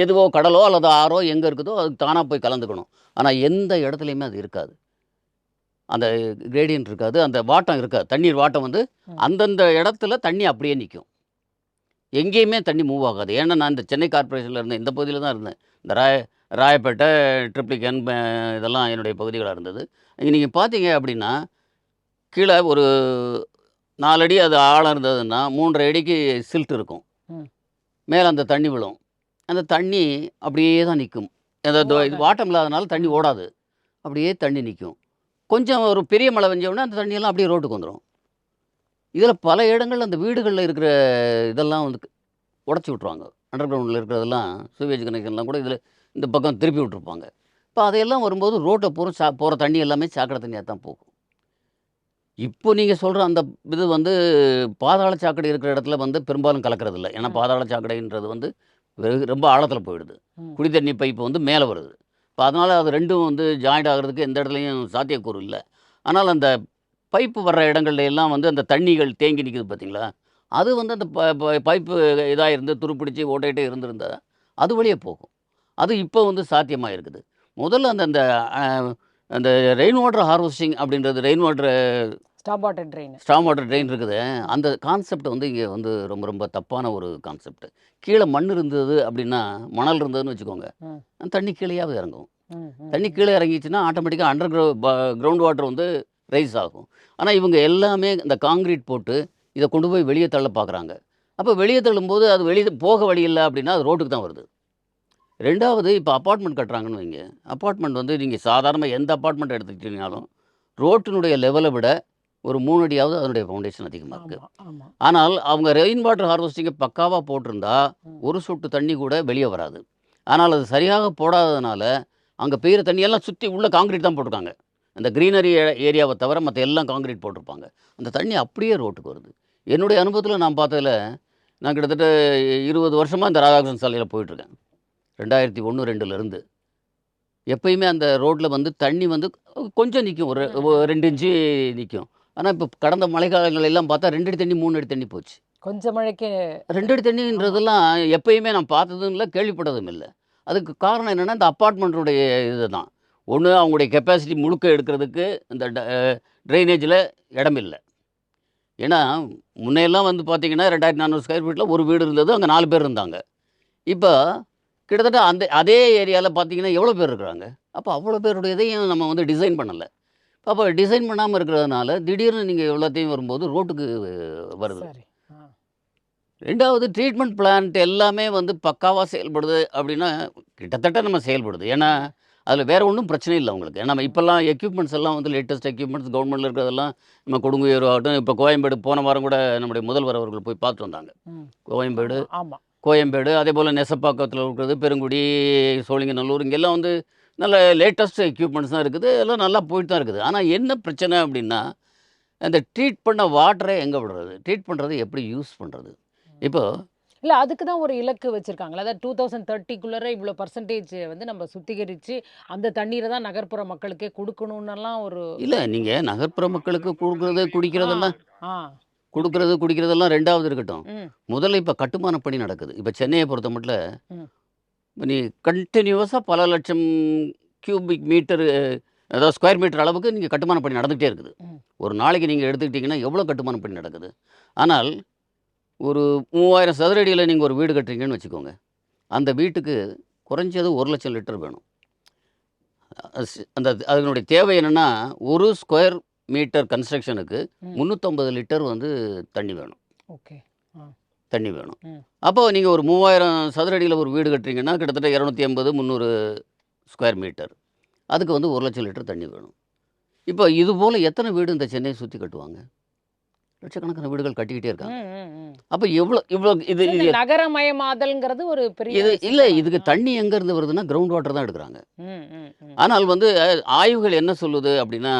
S2: எதுவோ கடலோ அல்லது ஆறோ எங்கே இருக்குதோ அதுக்கு தானாக போய் கலந்துக்கணும். ஆனால் எந்த இடத்துலையுமே அது இருக்காது. அந்த கிரேடியன்ட் இருக்காது. அந்த வாட்டம் இருக்காது. தண்ணீர் வாட்டம் வந்து
S1: ம்.
S2: அந்தந்த இடத்துல தண்ணி அப்படியே நிக்கும். எங்கேயுமே தண்ணி மூவ் ஆகாது. ஏன்னா, நான் இந்த சென்னை கார்ப்பரேஷன்ல இருந்தேன். இந்த பகுதியில தான் இருந்தேன். இந்த ராயப்பேட்டை, ட்ரிப்ளிகன் இதெல்லாம் என்னுடைய பகுதிகளா இருந்தது. இங்க நீங்க பார்த்தீங்க அப்படின்னா, கீழ ஒரு 4 அடி அது ஆழம் இருந்ததுன்னா, 3 1/2 அடிக்கு சில்ட் இருக்கும்.
S1: ம்.
S2: மேல அந்த தண்ணி விழும். அந்த தண்ணி அப்படியே தான் நிக்கும். அந்த இது
S1: போகாது.
S2: வாட்டம் இல்லாதனால தண்ணி
S1: ம்.
S2: ஓடாது. அப்படியே தண்ணி நிக்கும். கொஞ்சம் ஒரு பெரிய மழை பெஞ்ச உடனே அந்த தண்ணியெல்லாம் அப்படியே ரோட்டுக்கு வந்துரும். இதில பல இடங்கள்ல அந்த வீடுகள்ல இருக்கிற இதெல்லாம் வந்து உடைச்சு விட்டுருவாங்க. அண்டர் கிரவுண்டில இருக்கிறதெல்லாம் சூவேஜ் கனெக்ஷன்லாம் கூட இதில இந்த பக்கம் திருப்பி விட்டுருப்பாங்க. இப்போ அதையெல்லாம் வரும்போது ரோட்ல போற தண்ணி எல்லாமே சாக்கடை தண்ணியா தான் போகும். இப்போ நீங்க சொல்ற அந்த இது வந்து பாதாள சாக்கடை இருக்கிற இடத்துல வந்து பெரும்பாலும் கலக்கறதில்ல. ஏன்னா
S1: ம்.
S2: பாதாள சாக்கடைன்றது வந்து ரொம்ப ஆழத்தில போயிடுது.
S1: ம்.
S2: குடி தண்ணி பைப் வந்து மேல வருது. இப்ப அதனால அது 2ம் வந்து ஜாயிண்ட் ஆகுறதுக்கு எந்த இடத்துலயும் சாத்தியக்கூறு இல்ல. ஆனால் அந்த பைப்பு வர்ற இடங்கள்ல எல்லாம் வந்து அந்த தண்ணிகள் தேங்கி நிக்குது பார்த்தீங்களா? அது வந்து அந்த ப ப பைப்பு இதா இருந்து துருப்பிடிச்சு ஓட்டையிட்டே இருந்திருந்தா, அது வழியா போகும். அது இப்போ வந்து சாத்தியமா இருக்குது. முதல்ல அந்த அந்த அ அந்த ரெயின் வாட்டர் ஹார்வெஸ்டிங் அப்படின்றது rain water
S1: stop water train.
S2: Storm water train இருக்குது.
S1: ம்.
S2: அந்த கான்செப்ட் வந்து இங்க வந்து ரொம்ப ரொம்ப தப்பான ஒரு கான்செப்ட். கீழ மண் இருந்தது அப்படின்னா, மணல் இருந்ததுன்னு வச்சுக்கோங்க.
S1: ம்.
S2: தண்ணி கீழயாவது இறங்கும்.
S1: ம். ம்.
S2: தண்ணி
S1: ம்.
S2: கீழ இறங்கிச்சுன்னா, ஆட்டோமேட்டிக்கா கிரவுண்ட் வாட்டர் வந்து ரைஸ் ஆகும். ஆனா, இவங்க எல்லாமே இந்த கான்கிரீட் போட்டு, இத கொண்டு போய் வெளிய தள்ள பார்க்குறாங்க. அப்ப வெளிய தள்ளும்போது, அது வெளிய போக வழி இல்ல அப்படின்னா, அது ரோட்டுக்கு தான் வருது. 2வது இப்ப அபார்ட்மெண்ட் கட்டுறாங்கன்னு வைங்க. அபார்ட்மெண்ட் வந்து நீங்க சாதாரணமா எந்த அபார்ட்மெண்ட் எடுத்துக்கிட்டீங்கனாலும், ரோட்டினுடைய லெவல விட ஒரு 3 அடியாவது அதனுடைய ஃபவுண்டேஷன் அதிகமா இருக்கு.
S1: ஆமா, ஆமா.
S2: ஆனால், அவங்க ரெயின் வாட்டர் ஹார்வெஸ்டிங்க பக்காவா போட்டிருந்தா,
S1: ம்.
S2: ஒரு சொட்டு தண்ணி கூட வெளிய வராது. ஆனால் அது சரியாக போடாததுனால, அங்க பெய்யிற தண்ணியெல்லாம் சுத்தி உள்ள கான்கிரீட் தான் போட்டிருக்காங்க. அந்த கிரீனரி ஏரியாவ தவிர மத்த எல்லாம் கான்கிரீட் போட்டிருப்பாங்க. அந்த தண்ணி அப்படியே ரோட்டுக்கு வருது. என்னுடைய அனுபவத்தில நான் பார்த்ததுல, நான் கிட்டத்தட்ட 20 வருஷமா இந்த ராதாகிருஷ்ணன் சாலையில போயிட்டுருக்கேன். 2001, 2ல இருந்து. எப்பயுமே அந்த ரோட்ல வந்து தண்ணி வந்து கொஞ்சம் நிக்கும். ஒரு
S1: ம். ம்.
S2: 2 இன்ச்சு நிக்கும். ஆனா, இப்ப கடந்த மழைக்காலங்கள் எல்லாம் பார்த்தா 2 அடி தண்ணி, 3 அடி தண்ணி போச்சு.
S1: கொஞ்ச மழைக்கு
S2: 2 அடி
S1: ஆமா.
S2: தண்ணீன்றதெல்லாம் எப்பயுமே நான் பார்த்ததும் இல்ல, கேள்விப்பட்டதும் இல்ல. அதுக்கு காரணம் என்னென்னா இந்த அப்பார்ட்மெண்ட்டுடைய இது தான். ஒன்று அவங்களுடைய கெப்பாசிட்டி முழுக்க எடுக்கிறதுக்கு இந்த ட்ரைனேஜில் இடம் இல்லை. ஏன்னா முன்னையெல்லாம் வந்து பார்த்தீங்கன்னா 2400 ஸ்கொயர் ஃபீட்டில் ஒரு வீடு இருந்தது, அங்கே 4 பேர் இருந்தாங்க. இப்போ கிட்டத்தட்ட அதே ஏரியாவில் பார்த்தீங்கன்னா எவ்வளோ பேர் இருக்கிறாங்க? அப்போ அவ்வளோ பேருடைய இதையும் நம்ம வந்து டிசைன் பண்ணலை. அப்போ டிசைன் பண்ணாமல் இருக்கிறதுனால திடீர்னு நீங்கள் எவ்வளோத்தையும் வரும்போது ரோட்டுக்கு வருது.
S1: சரி. ஆ.
S2: 2வது ட்ரீட்மெண்ட் பிளான்ட் எல்லாமே வந்து பக்காவாக செயல்படுது அப்படின்னா கிட்டத்தட்ட நம்ம செயல்படுது. ஏன்னா அதில் வேறு ஒன்றும் பிரச்சனை இல்லை உங்களுக்கு. ஏன்னா நம்ம இப்போல்லாம் எக்யூப்மெண்ட்ஸ் எல்லாம் வந்து லேட்டஸ்ட் எக்யூப்மெண்ட்ஸ் கவர்மெண்ட்டில் இருக்கிறதெல்லாம் நம்ம கொடுங்குயர் ஆகட்டும். இப்போ கோயம்பேடு போன வாரம் கூட நம்முடைய முதல்வர் அவர்கள் போய் பார்த்துட்டு வந்தாங்க.
S1: ம்.
S2: கோயம்பேடு
S1: ஆமா.
S2: கோயம்பேடு அதே போல் நெசப்பாக்கத்தில் இருக்கிறது, பெருங்குடி, சோழிங்கநல்லூர், இங்கெல்லாம் வந்து நல்ல லேட்டஸ்ட் எக்யூப்மெண்ட்ஸ் தான் இருக்குது. எல்லாம் நல்லா போயிட்டு தான் இருக்குது. ஆனால் என்ன பிரச்சனை அப்படின்னா அந்த ட்ரீட் பண்ண வாட்டரை எங்கே விடுறது? ட்ரீட் பண்ணுறது எப்படி யூஸ் பண்ணுறது? இப்போ
S1: இல்ல அதுக்கு தான் ஒரு இலக்கு வச்சிருக்காங்கல்ல. அதாவது 2030க்குள்ளர இவ்வளோ பெர்சன்டேஜ் வந்து நம்ம சுத்திகரிச்சு, அந்த தண்ணீர தான் நகர்ப்புற மக்களுக்கே குடுக்கணும்னெல்லாம் ஒரு
S2: இல்லை நீங்கள் நகர்ப்புற மக்களுக்கு கொடுக்குறது
S1: ஆ,
S2: குடிக்கிறதெல்லாம்
S1: ஆ.
S2: கொடுக்குறது குடிக்கிறதெல்லாம் 2வது இருக்கட்டும்.
S1: ம்,
S2: முதல்ல இப்போ கட்டுமான பணி நடக்குது. இப்போ சென்னையை பொறுத்த மட்டும்
S1: ம்.
S2: நீ கண்டினியூவஸாக பல லட்சம் கியூபிக் மீட்டர் அதாவது ஸ்கொயர் மீட்டர் அளவுக்கு நீங்கள் கட்டுமான பணி நடந்துகிட்டே இருக்குது.
S1: ம்.
S2: ஒரு நாளைக்கு நீங்கள் எடுத்துக்கிட்டிங்கன்னா எவ்வளோ கட்டுமான பணி நடக்குது. ஆனால் ஒரு 3000 சதுர அடியில் நீங்கள் ஒரு வீடு கட்டுறீங்கன்னு வச்சுக்கோங்க. அந்த வீட்டுக்கு குறைஞ்சது 1,00,000 லிட்டர் வேணும். அந்த அதனுடைய தேவை என்னென்னா, ஒரு ஸ்கொயர் மீட்டர் கன்ஸ்ட்ரக்ஷனுக்கு
S1: ம்.
S2: 350 லிட்டர் வந்து தண்ணி வேணும்.
S1: ஓகே. ஆ.
S2: தண்ணி வேணும்.
S1: ம்.
S2: அப்போ நீங்கள் ஒரு 3000 சதுர அடியில் ஒரு வீடு கட்டுறீங்கன்னா கிட்டத்தட்ட 280, 300 ஸ்கொயர் மீட்டர். அதுக்கு வந்து 1,00,000 லிட்டர் தண்ணி வேணும். இப்போ இது போல் எத்தனை வீடு இந்த சென்னையை சுற்றி கட்டுவாங்க? லட்சக்கணக்கான வீடுகள் கட்டிக்கிட்டே இருக்காங்க.
S1: ம், ம், ம்.
S2: அப்போ எவ்வளோ இவ்வளோ இது
S1: இந்த
S2: இது
S1: நகரமயமாதல்ங்கிறது ஒரு பெரிய
S2: இது
S1: சிக்கலா
S2: இல்லை
S1: இருக்கு.
S2: இதுக்கு தண்ணி எங்கேருந்து வருதுன்னா கிரவுண்ட் வாட்டர் தான் எடுக்கிறாங்க.
S1: ம், ம், ம்.
S2: ஆனால் வந்து ஆய்வுகள் என்ன சொல்லுது அப்படின்னா,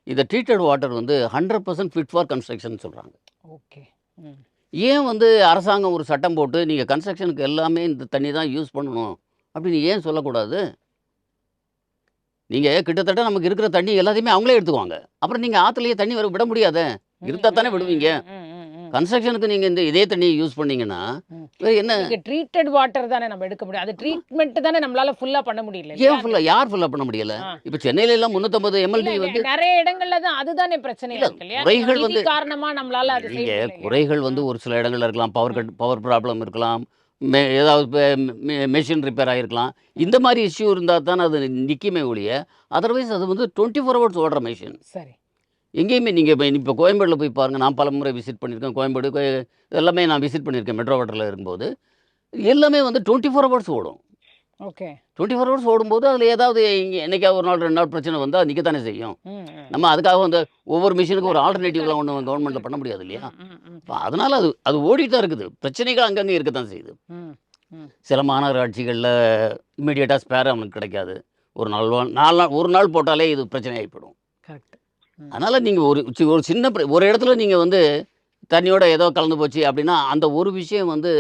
S2: இந்த ட்ரீட்டட் வாட்டர் வந்து 100% ஃபிட் ஃபார் கன்ஸ்ட்ரக்ஷன் சொல்கிறாங்க.
S1: ஓகே. ம்.
S2: ஏன் வந்து அரசாங்கம் ஒரு சட்டம் போட்டு நீங்கள் கன்ஸ்ட்ரக்ஷனுக்கு எல்லாமே இந்த தண்ணி தான் யூஸ் பண்ணணும் அப்படின்னு ஏன் சொல்லக்கூடாது? நீங்கள் கிட்டத்தட்ட நமக்கு இருக்கிற தண்ணி எல்லாத்தையுமே அவங்களே எடுத்துக்குவாங்க. அப்புறம் நீங்கள் ஆற்றுலயே தண்ணி விட முடியாதே.
S1: ம்,
S2: இருந்தால் தானே
S1: ம்,
S2: விடுவீங்க.
S1: ம், ம், ம்.
S2: கன்ஸ்ட்ரக்ஷனுக்கு நீங்கள் இதே தண்ணியை யூஸ் பண்ணீங்கன்னா
S1: ம்.
S2: வேறு என்ன?
S1: இதுக்கு ட்ரீட்டட் வாட்டர் தானே நம்ம எடுக்க முடியும். அது ட்ரீட்மெண்ட் தானே நம்மளால ஃபுல்லா பண்ண முடியல இல்லையா?
S2: ஏன் ஃபுல்லாக யார் ஃபுல்லாக பண்ண முடியல?
S1: ஆ.
S2: இப்போ சென்னையில எல்லாம் 350
S1: இல்ல
S2: எம்எல்டி
S1: இல்ல
S2: வந்து
S1: நிறைய இடங்கள்ல தான் அதுதானே பிரச்சனையா
S2: இல்ல
S1: இருக்கு இல்லையா?
S2: குறைகள்
S1: நிதி
S2: வந்து
S1: காரணமா நம்மளால அது செய்ய
S2: நீங்க
S1: முடியல இல்லையா?
S2: குறைகள் வந்து
S1: ம்.
S2: ஒரு சில இடங்கள்ல இருக்கலாம். பவர் ப்ராப்ளம் இருக்கலாம். ஏதாவது மெஷின் ரிப்பேர் ஆகிருக்கலாம். இந்த மாதிரி இஷ்யூ இருந்தால் தானே அது நிற்குமே ஒழிய, அதர்வைஸ் அது வந்து 24 ஹவர்ஸ் ஓடுற மெஷின்.
S1: சரி.
S2: எங்கேயுமே நீங்கள் இப்போ கோயம்பேடில் போய் பாருங்கள். நான் பல முறை விசிட் பண்ணியிருக்கேன். கோயம்பேடு எல்லாமே நான் விசிட் பண்ணியிருக்கேன் மெட்ரோ வாட்டரில் இருக்கும்போது. எல்லாமே வந்து 24 ஹவர்ஸ் ஓடும்.
S1: ஓகே.
S2: 24 ஹவர்ஸ் ஓடும்போது அதில் ஏதாவது என்னைக்காவது ஒரு நாள் 2 நாள் பிரச்சனை வந்தால் நிற்கத்தானே செய்யும்.
S1: ம், ம்.
S2: நம்ம அதுக்காக வந்து ஒவ்வொரு மிஷினுக்கும் ஒரு ஆல்டர்னேட்டிவ்லாம் ஒன்று கவர்மெண்ட்டில் பண்ண முடியாது இல்லையா?
S1: ம், ம், ம்.
S2: இப்போ அதனால் அது ஓடிட்டு தான் இருக்குது. பிரச்சனைகள் அங்கங்கே இருக்கத்தான் செய்யுது.
S1: ம், ம்.
S2: சில மாநகராட்சிகளில் இம்மீடியட்டாக ஸ்பேர் அவனுக்கு கிடைக்காது. ஒரு 4 நாள் ஒரு நாள் போட்டாலே இது பிரச்சனை ஆகிப்படும்.
S1: கரெக்ட். ம்.
S2: அதனால் நீங்கள் ஒரு சின்ன ஒரு இடத்துல நீங்கள் வந்து தண்ணியோட ஏதோ கலந்து போச்சு அப்படின்னா அந்த ஒரு விஷயம் வந்து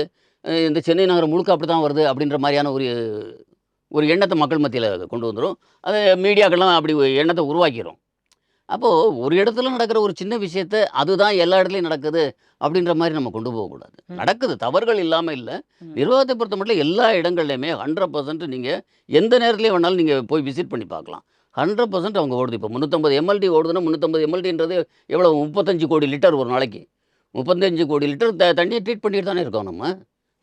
S2: இந்த சென்னை நகரம் முழுக்க அப்படி தான் வருது அப்படின்ற மாதிரியான ஒரு எண்ணத்தை மக்கள் மத்தியில் கொண்டு வந்துடும். அது மீடியாக்கள்லாம் அப்படி ஒரு எண்ணத்தை உருவாக்கிடும். அப்போது ஒரு இடத்துல நடக்கிற ஒரு சின்ன விஷயத்த அதுதான் எல்லா இடத்துலையும் நடக்குது அப்படின்ற மாதிரி நம்ம கொண்டு போகக்கூடாது.
S1: ம்.
S2: நடக்குது, தவறுகள் இல்லாமல் இல்லை.
S1: ம்.
S2: நிர்வாகத்தை பொறுத்த மட்டும் எல்லா இடங்கள்லையுமே 100% நீங்கள் எந்த நேரத்துலையும் வேணாலும் நீங்கள் போய் விசிட் பண்ணி பார்க்கலாம். 100% அவங்க ஓடுது. இப்போ 350 எம்எல்டி ஓடுதுன்னா 350 எம்எல்டின்றது எவ்வளோ? 35 கோடி லிட்டர் ஒரு நாளைக்கு. 35 கோடி லிட்டர் தண்ணியை ட்ரீட் பண்ணிட்டு தானே இருக்கோம் நம்ம.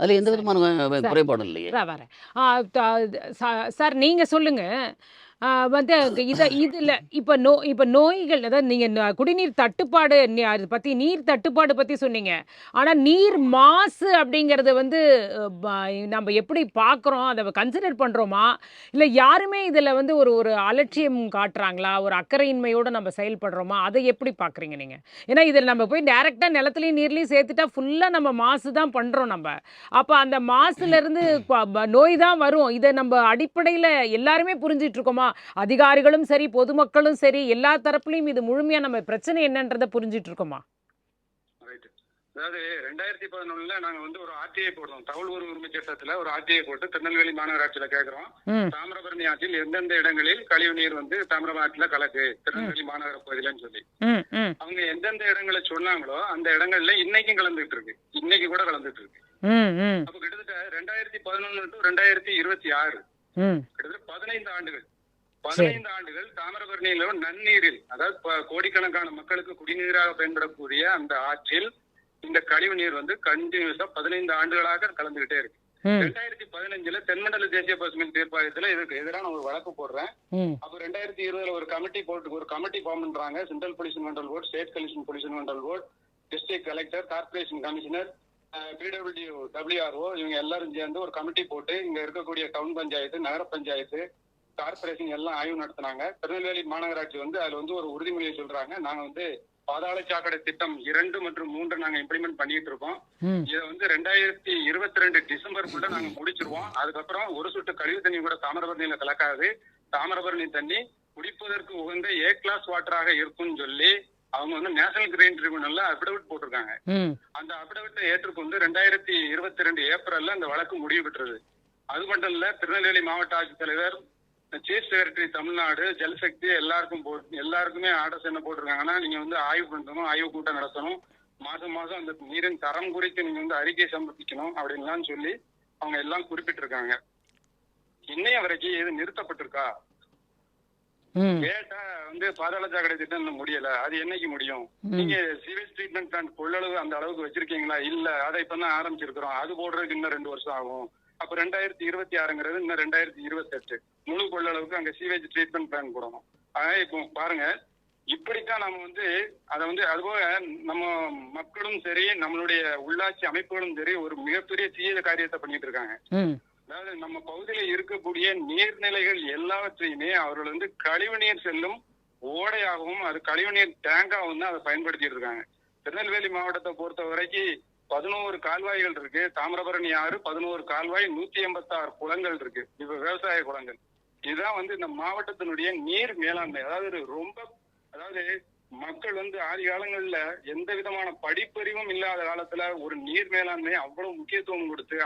S2: அதில் எந்த
S1: சரி.
S2: விதமான
S1: சரி.
S2: குறைபாடும் இல்லையே.
S1: வரேன். ஆ, சார் நீங்க சொல்லுங்க. வந்து இதுல இப்ப நோய்கள் அதாவது நீங்க குடிநீர் தட்டுப்பாடு அது பத்தி நீர் தட்டுப்பாடு பத்தி சொன்னீங்க. ஆனா நீர் மாசு அப்படிங்கறது வந்து நம்ம எப்படி பார்க்குறோம்? அதை கன்சிடர் பண்றோமா? இல்ல யாருமே இதுல வந்து ஒரு அலட்சியம் காட்டுறாங்களா? ஒரு அக்கறையின்மையோட நம்ம செயல்படுறோமா? அதை எப்படி பார்க்குறீங்க நீங்க? ஏன்னா இதில் நம்ம போய் டைரக்டா நிலத்துலயும் நீர்லயும் சேர்த்துட்டா ஃபுல்லா நம்ம மாசு தான் பண்றோம் நம்ம. அப்ப அந்த மாசுல இருந்து நோய் தான் வரும். இதை நம்ம அடிப்படையில எல்லாருமே புரிஞ்சிட்டு இருக்கோமா? அதிகாரிகளும் சரி, பொதுமக்களும் சரி, எல்லா தரப்புலையும் இது முழுமையா நம்ம பிரச்சனை என்னன்றதை புரிஞ்சிட்டு இருக்கோமா?
S3: ரைட். அதாவது 2011ல நாங்க வந்து ஒரு ஆர்டிஐ போடுறோம். தகவல் உரிமை சட்டத்துல ஒரு ஆர்டிஐ போட்டு திருநெல்வேலி மாநகராட்சியில கேட்கிறோம்.
S1: ம்,
S3: தாமிரபரணி ஆற்றில் எந்தெந்த இடங்களில் கழிவு நீர் வந்து தாமிரபரணி ஆற்றில கலக்கு திருநெல்வேலி மாநகர பகுதியிலன்னு சொல்லி
S1: ம், ம்,
S3: அவங்க எந்தெந்த இடங்களை சொன்னாங்களோ அந்த இடங்கள்ல இன்னைக்கும் கலந்துட்டு இருக்கு. இன்னைக்கு கூட கலந்துட்டு இருக்கு.
S1: ம், ம்.
S3: அப்ப கிட்டத்தட்ட கிட்டத்தட்ட 2011 to 2026
S1: ம்
S3: கிட்டத்தட்ட 15 ஆண்டுகள்
S1: சரி
S3: 15 ஆண்டுகள் தாமிரபரணியில நன்னீரில், அதாவது கோடிக்கணக்கான மக்களுக்கு குடிநீராக பயன்படக்கூடிய அந்த ஆற்றில் இந்த கழிவு நீர் வந்து கண்டினியூஸா 15 ஆண்டுகளாக கலந்துகிட்டே இருக்கு.
S1: ம்
S3: 2015 தென்மண்டல தேசிய பசுமையின் தீர்ப்பாயத்துல இதுக்கு எதிரான ஒரு வழக்கு போடுறேன்.
S1: ம்
S3: அப்ப 2020 ஒரு கமிட்டி ஃபார்ம் பண்றாங்க. Central pollution control board, state pollution control board, district collector, corporation commissioner, PW WRO இவங்க எல்லாரும் சேர்ந்து ஒரு கமிட்டி போட்டு இங்க இருக்கக்கூடிய டவுன் பஞ்சாயத்து, நகர பஞ்சாயத்து, கார்பரேஷன் எல்லாம் ஆய்வு நடத்தினாங்க. திருநெல்வேலி மாநகராட்சி வந்து அதுல வந்து ஒரு உறுதிமொழியை சொல்றாங்க. நாங்க வந்து பாதாள சாக்கடை திட்டம் 2 மற்றும் 3 நாங்க இம்ப்ளிமெண்ட் பண்ணிட்டு இருக்கோம்.
S1: ம்
S3: இதை வந்து 2022 டிசம்பருக்குள்ள நாங்க முடிச்சிருவோம். அதுக்கப்புறம் ஒரு சொட்டு கழிவு தண்ணி கூட தாமிரபரணியில கலக்காது. தாமிரபரணி தண்ணி குடிப்பதற்கு உகந்த A கிளாஸ் வாட்டராக இருக்கும்னு சொல்லி அவங்க வந்து நேஷனல் கிரீன் ட்ரிபியூனல்ல அபிடவிட் போட்டிருக்காங்க.
S1: ம்
S3: அந்த அபிடவிட்டை ஏற்றுக்கொண்டு 2022 ஏப்ரல்ல அந்த வழக்கு முடிவு பெற்றது. அது மட்டும் இல்ல, திருநெல்வேலி மாவட்ட ஆட்சித்தலைவர், சீஃப் செக்ரட்டரி தமிழ்நாடு, ஜல்சக்தி எல்லாருக்குமே ஆர்டர்ஸ் என்ன போட்டிருக்காங்கன்னா, நீங்க வந்து ஆய்வு பண்ணணும், ஆய்வு கூட்டம் நடத்தணும், மாசம் மாசம் அந்த நீரின் தரம் குறித்து நீங்க வந்து அறிக்கை சமர்ப்பிக்கணும் அப்படின்லாம் சொல்லி அவங்க எல்லாம் குறிப்பிட்டிருக்காங்க. இன்னைய வரைக்கும் இது நிறுத்தப்பட்டிருக்கா
S1: ம்
S3: கேட்டா வந்து பாதாள சாக்கடை திட்டம் இன்னும் முடியல. அது என்னைக்கு முடியும்? நீங்க சீவேஜ் ட்ரீட்மெண்ட் பிளான்ட் கொள்ளளவு அந்த அளவுக்கு வச்சிருக்கீங்களா? இல்ல, அதை இப்பதான் ஆரம்பிச்சிருக்கிறோம். அது போடுறதுக்கு இன்னும் 2 வருஷம் ஆகும். அப்ப 2026ங்கிறது இன்னும் 2028 முழு கொள்ளளவுக்கு அங்க சீவேஜ் ட்ரீட்மெண்ட் பிளான் போடணும். ஆனா இப்போ பாருங்க, இப்படித்தான் நம்ம வந்து அதை வந்து அதுபோக நம்ம மக்களும் சரி, நம்மளுடைய உள்ளாட்சி அமைப்புகளும் சரி ஒரு மிகப்பெரிய தீய காரியத்தை பண்ணிட்டு இருக்காங்க.
S1: ம்
S3: அதாவது நம்ம பகுதியில இருக்கக்கூடிய நீர்நிலைகள் எல்லாவற்றையுமே அவர்கள் வந்து கழிவு நீர் செல்லும் ஓடையாகவும் அது கழிவு நீர் டேங்காகவும் தான் அதை பயன்படுத்திட்டு இருக்காங்க. திருநெல்வேலி மாவட்டத்தை பொறுத்த வரைக்கும் 11 கால்வாய்கள் இருக்கு. தாமிரபரணி ஆறு 11 கால்வாய், 186 குளங்கள் இருக்கு. இப்ப விவசாய குளங்கள். இதுதான் வந்து இந்த மாவட்டத்தினுடைய நீர் மேலாண்மை. அதாவது மக்கள் வந்து ஆதி காலங்கள்ல எந்த விதமான படிப்பறிவும் இல்லாத காலத்துல ஒரு நீர் மேலாண்மை அவ்வளவு முக்கியத்துவம் கொடுத்து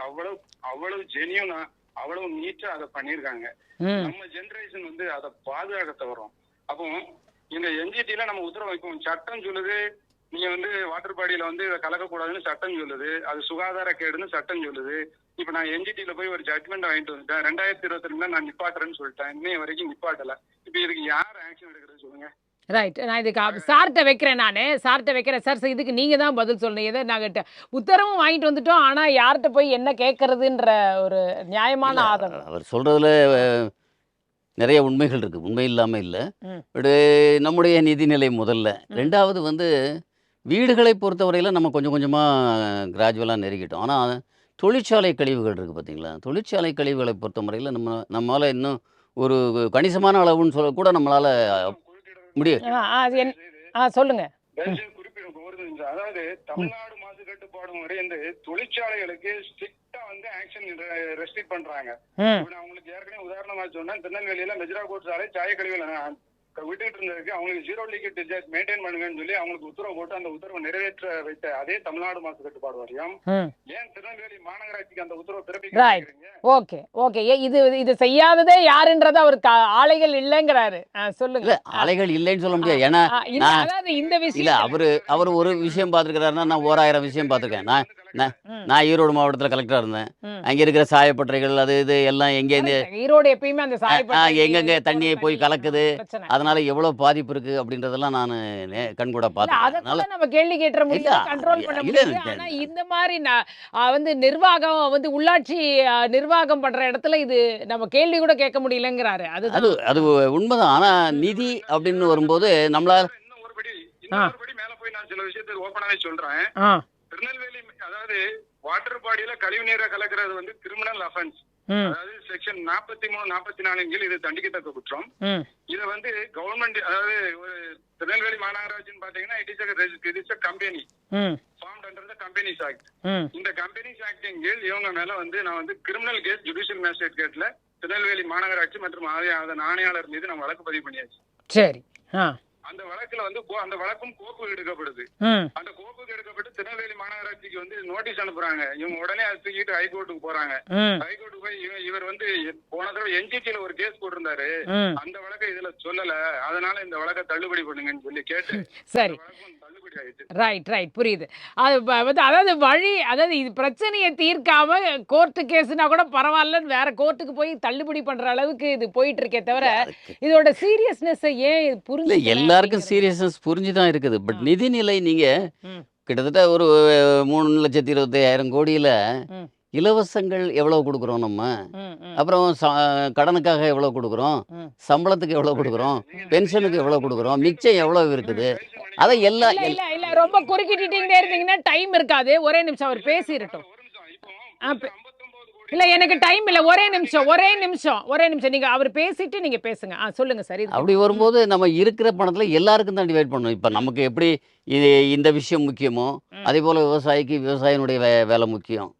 S3: அவ்வளவு ஜெனியூனா அவ்வளவு நீட்டா அதை பண்ணிருக்காங்க. நம்ம ஜெனரேஷன் வந்து அதை பாதுகாக்க தவறோம். அப்போ இந்த NGT நம்ம உத்தரவு வைப்போம். சட்டம் சொல்லுது நீங்க வந்து வாட்டர் பாடியில வந்து இதை கலக்கக்கூடாதுன்னு சட்டம் சொல்லுது. அது சுகாதார கேடுன்னு சட்டம் சொல்லுது. இப்ப நான் NGT போய் ஒரு ஜட்மெண்ட் வாங்கிட்டு வந்துட்டேன். 2022 நான் நிப்பாட்டுறேன்னு சொல்லிட்டேன். இன்னைய வரைக்கும் நிப்பாட்டல. இப்ப இதுக்கு யார் ஆக்ஷன் எடுக்கிறது சொல்லுங்க?
S1: ரைட். நான் இதுக்கு சார்கிட்ட வைக்கிறேன். சார் இதுக்கு நீங்கள் தான் பதில் சொல்லணும். ஏதோ நாங்கள் உத்தரவும் வாங்கிட்டு வந்துட்டோம், ஆனால் யார்கிட்ட போய் என்ன கேட்கறதுன்ற ஒரு நியாயமான ஆதங்கம்.
S2: அவர் சொல்கிறதுல நிறைய உண்மைகள் இருக்குது, உண்மை இல்லாமல் இல்லை. பட் நம்முடைய நிதிநிலை முதல்ல. ரெண்டாவது வந்து வீடுகளை பொறுத்தவரையில் நம்ம கொஞ்சம் கொஞ்சமாக கிராஜுவலாக நெருங்கிட்டோம். ஆனால் தொழிற்சாலை கழிவுகள் இருக்குது பார்த்தீங்களா, தொழிற்சாலை கழிவுகளை பொறுத்தவரையில் நம்மளால் இன்னும் ஒரு கணிசமான அளவுன்னு சொல்ல கூட நம்மளால் முடியும்.
S1: சொல்லுங்க.
S3: அதாவது தமிழ்நாடு மாசு கட்டுப்பாடு முறை இந்த தொழிற்சாலைகளுக்கு ஸ்ட்ரிக்டா வந்து ஆக்ஷன் ரெஸ்ட்ரிக்ட் பண்றாங்க. அவங்களுக்கு ஏற்கனவே உதாரணமா சொன்னா, திருநெல்வேலியில மெஜ்ரா கோட் சாலை சாய கழிவுல விட்டுட்டு இருந்ததுக்கு அவங்களுக்கு 0 லீக்கேஜ் டிஸ்சார்ஜ் மெயின்டைன் பண்ணுங்கன்னு சொல்லி அவங்களுக்கு உத்தரவு போட்டு அந்த உத்தரவை நிறைவேற்ற வைத்த அதே தமிழ்நாடு மாசு கட்டுப்பாடு வாரியம் ஏன் திருநெல்வேலி மாநகராட்சிக்கு அந்த உத்தரவு பிறப்பிக்கிறீங்க?
S1: ஓகே. இது செய்யாததே யாருன்றது அவருக்கு ஆலைகள் இல்லைங்கிறாரு. சொல்லுங்க.
S2: இல்ல, ஆலைகள் இல்லைன்னு சொல்ல முடியாது. ஏன்னா
S1: இந்த விஷயம்
S2: இல்ல, அவர் ஒரு விஷயம் பார்த்துருக்கிறாருன்னா நான் 1000 விஷயம் பார்த்துருக்கேன். நான் ஈரோடு மாவட்டத்தில் கலெக்டரா இருந்தேன். அங்க இருக்கிற சாயப்பட்டறைகள் அது இது எல்லாம் எங்கேருந்து
S1: ஈரோடு எப்பயுமே அந்த சாயப்பட்டறை
S2: எங்கெங்க தண்ணியை போய் கலக்குது, அதனால எவ்வளவு பாதிப்பு இருக்கு அப்படின்றதெல்லாம் நான் கண்கூட பார்த்தேன்.
S1: நம்ம கேள்வி கேட்ட முடியல, கண்ட்ரோல் பண்ண முடியல. ஆனா இந்த மாதிரி வந்து நிர்வாகம் வந்து உள்ளாட்சி நிர்வாகம் பண்ற இடத்துல இது நம்ம கேள்வி கூட கேட்க முடியலங்கிறாரு.
S2: அது உண்மைதான். ஆனா நிதி அப்படின்னு வரும்போது நம்மளால
S3: இன்னும் ஒருபடி மேல போய் நான் சில விஷயத்தை ஓப்பனாவே சொல்றேன். திருநெல்வேலி அதாவது வாட்டர் பாடியில கழிவு நீரை கலக்கிறது வந்து கிரிமினல் அஃபென்ஸ். அதாவது செக்ஷன் 43, 44 கீழ் இது தண்டிக்கத்தக்க குற்றம். இத வந்து கவர்மெண்ட், அதாவது ஒரு திருநெல்வேலி மாநகராட்சின்னு பாத்தீங்கன்னா it is a company formed under the Companies Act. இந்த Companies Act கீழ் இவங்க மேல வந்து நான் வந்து கிரிமினல் கேஸ் ஜுடிஷியல் மேஜிஸ்ட்ரேட் கேட்ல திருநெல்வேலி மாநகராட்சி மற்றும் அதன் ஆணையாளர் மீது நம்ம வழக்கு பதிவு பண்ணியாச்சு.
S1: சரி.
S3: அந்த வழக்குல வந்து அந்த வழக்கும் கோப்பு எடுக்கப்படுது. அந்த கோப்புக்கு எடுக்கப்பட்டு திருநெல்வேலி மாநகராட்சிக்கு வந்து நோட்டீஸ் அனுப்புறாங்க. இவங்க உடனே அதை தூக்கிட்டு ஹைகோர்ட்டுக்கு போறாங்க. ஹைகோர்ட்டுக்கு போய் இவர் வந்து போன தடவை என்ஜிடில ஒரு கேஸ் போட்டிருந்தாரு, அந்த வழக்கை இதுல சொல்லல, அதனால இந்த வழக்கை தள்ளுபடி பண்ணுங்கன்னு சொல்லி கேட்டு
S1: சரி,
S3: தள்ளுபடி ஆயிடுச்சு.
S1: ரைட் ரைட், புரியுது. அது அதாவது அதாவது இது பிரச்சனையை தீர்க்காம கோர்ட்டு கேஸ்னா கூட பரவாயில்லன்னு வேற கோர்ட்டுக்கு போய் தள்ளுபடி பண்ற அளவுக்கு இது போயிட்டு இருக்கே தவிர இதோட சீரியஸ்னஸ் ஏன் புரிஞ்சு
S2: எல்லாருக்கும் சீரியஸ்னஸ் புரிஞ்சுதான் இருக்குது. பட் நிதிநிலை நீங்க கிட்டத்தட்ட ஒரு 3,25,000 கோடியில இலவசங்கள் எவ்வளவு கொடுக்குறோம் நம்ம, அப்புறம் கடனுக்காக எவ்வளவு கொடுக்குறோம், சம்பளத்துக்கு எவ்வளவு கொடுக்குறோம், பென்ஷனுக்கு எவ்வளவு கொடுக்குறோம், மிச்சம் எவ்வளவு இருக்குது, அதை எல்லாம்
S1: இல்ல ரொம்ப குறுக்கிட்டே இருந்தீங்கன்னா டைம் இருக்காது. ஒரே நிமிஷம் அவர் பேசிரட்டும். இல்ல எனக்கு டைம் இல்ல, ஒரே நிமிஷம் நீங்க அவர் பேசிட்டு நீங்க பேசுங்க. சொல்லுங்க சார்.
S2: அப்படி வரும்போது நம்ம இருக்கிற பணத்துல எல்லாருக்கும் தான் டிவைட் பண்ணணும். இப்ப நமக்கு எப்படி இந்த விஷயம் முக்கியமோ அதே போல விவசாயிக்கு விவசாயினுடைய வேலை முக்கியம்.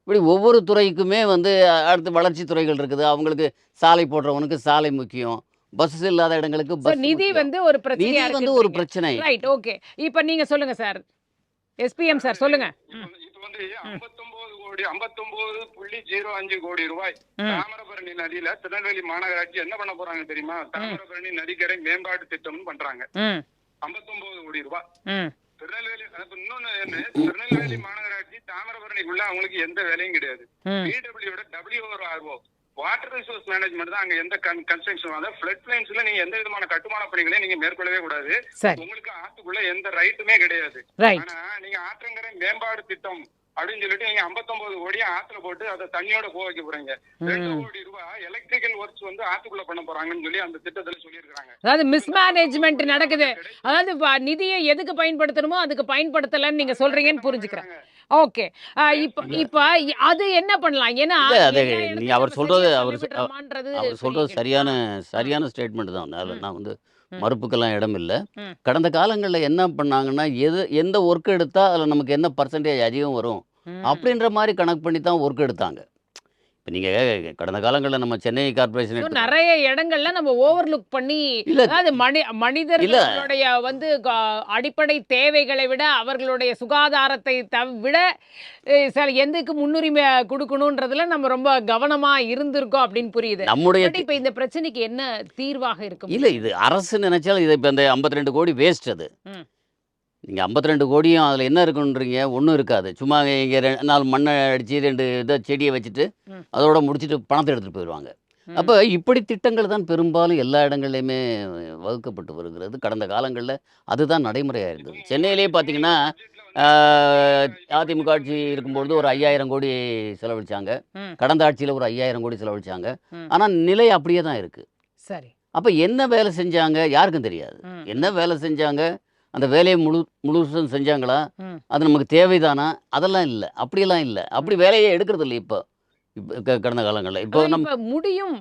S2: இப்படி ஒவ்வொரு துறைக்குமே வந்து அடுத்து வளர்ச்சி துறைகள் இருக்குது. அவங்களுக்கு சாலை போடுறவனுக்கு சாலை முக்கியம், பஸ் இல்லாத இடங்களுக்கு பஸ்.
S1: நிதி வந்து ஒரு பிரச்சனை,
S2: வந்து ஒரு பிரச்சனை.
S1: Right, okay. இப்போ நீங்க சொல்லுங்க சார், எஸ்பிஎம் சார் சொல்லுங்க.
S3: இது வந்து 59.05 கோடி ரூபாய் தாமிரபரணி நதியில திருநெல்வேலி மாநகராட்சி என்ன பண்ண போறாங்க தெரியுமா? தாமிரபரணி நதிக்கரை மேம்பாட்டு திட்டம் பண்றாங்க. 59 கோடி ரூபாய். திருநெல்வேலி திருநெல்வேலி மாநகராட்சி தாமிரபரணிக்குள்ள அவங்களுக்கு எந்த வேலையும் கிடையாது. பிடபிள்யூட WRO வாட்டர் ரிசோர்ஸ் மேனேஜ்மெண்ட் தான் அங்க எந்த கன்ஸ்ட்ரக்ஷன், அதாவது ஃப்ளட் பிளைன்ஸ்ல நீங்க எந்த விதமான கட்டுமான பணிகளையும் நீங்க மேற்கொள்ளவே கூடாது. உங்களுக்கு ஆத்துக்குள்ள எந்த ரைட்டுமே கிடையாது. ஆனா நீங்க ஆற்றங்கரை மேம்பாடு திட்டம் அப்படின்னு சொல்லிட்டு நீங்க 59 கோடியை ஆத்துல போட்டு அதை தண்ணியோட போக வைக்க போறீங்க. 2 கோடி ரூபாய் எலக்ட்ரிக்கல் ஒர்க்ஸ் வந்து ஆத்துக்குள்ள பண்ண போறாங்கன்னு சொல்லி அந்த திட்டத்துல சொல்லியிருக்காங்க.
S1: அதாவது மிஸ்மேனேஜ்மெண்ட் நடக்குது. அதாவது நிதியை எதுக்கு பயன்படுத்தணுமோ அதுக்கு பயன்படுத்தலன்னு நீங்க சொல்றீங்கன்னு புரிஞ்சுக்கிறேன். ஓகே, இப்ப அது என்ன பண்ணலாம்? ஏன்னா
S2: அவர் சொல்றது சரியான ஸ்டேட்மெண்ட் தான். நான் வந்து மறுப்புக்கெல்லாம் இடம் இல்லை. கடந்த காலங்களில் என்ன பண்ணாங்கன்னா, எந்த ஒர்க் எடுத்தா அதில் நமக்கு என்ன பர்சன்டேஜ் அதிகம் வரும் அப்படின்ற மாதிரி கணக்கு பண்ணி தான் ஒர்க் எடுத்தாங்க. இப்போ நீங்கள் கடந்த காலங்களில் நம்ம சென்னை கார்பரேஷன்
S1: நிறைய இடங்கள்ல நம்ம ஓவர்லுக் பண்ணி, அதாவது மனிதர்களுடைய வந்து அடிப்படை தேவைகளை விட அவர்களுடைய சுகாதாரத்தை விட எதுக்கு முன்னுரிமை கொடுக்கணும்ன்றதுல நம்ம ரொம்ப கவனமா இருந்திருக்கோம் அப்படின்னு புரியுது. இப்ப இந்த பிரச்சனைக்கு என்ன தீர்வாக இருக்கும்?
S2: இல்ல, இது அரசு நினைச்சாலும் இதை இப்ப இந்த 52 கோடி வேஸ்ட். அது நீங்க 52 கோடியும் அதுல என்ன இருக்குன்றீங்க? ஒன்றும் இருக்காது. சும்மா இங்க 4 மண்ணை அடிச்சு 2 இதை செடியை வச்சுட்டு அதோட முடிச்சுட்டு பணத்தை எடுத்துட்டு போயிடுவாங்க. அப்போ இப்படி திட்டங்கள் தான் பெரும்பாலும் எல்லா இடங்கள்லையுமே வகுக்கப்பட்டு வருகிறது. கடந்த காலங்களில் அதுதான் நடைமுறையாக இருந்தது. சென்னையிலேயே பார்த்தீங்கன்னா அதிமுக ஆட்சி இருக்கும்பொழுது ஒரு 5000 கோடி செலவழிச்சாங்க. கடந்த ஆட்சியில் ஒரு 5000 கோடி செலவழிச்சாங்க. ஆனால் நிலை அப்படியே தான் இருக்கு.
S1: சரி,
S2: அப்போ என்ன வேலை செஞ்சாங்க யாருக்கும் தெரியாது. என்ன வேலை செஞ்சாங்க, அந்த வேலையை முழுசும் செஞ்சாங்களா, அது நமக்கு தேவைதானா, அதெல்லாம் இல்லை. அப்படியெல்லாம் இல்லை. அப்படி வேலையை எடுக்கிறது இல்லை இப்போ கடந்த காலங்களில். இப்போ நம்ம
S1: முடியும்,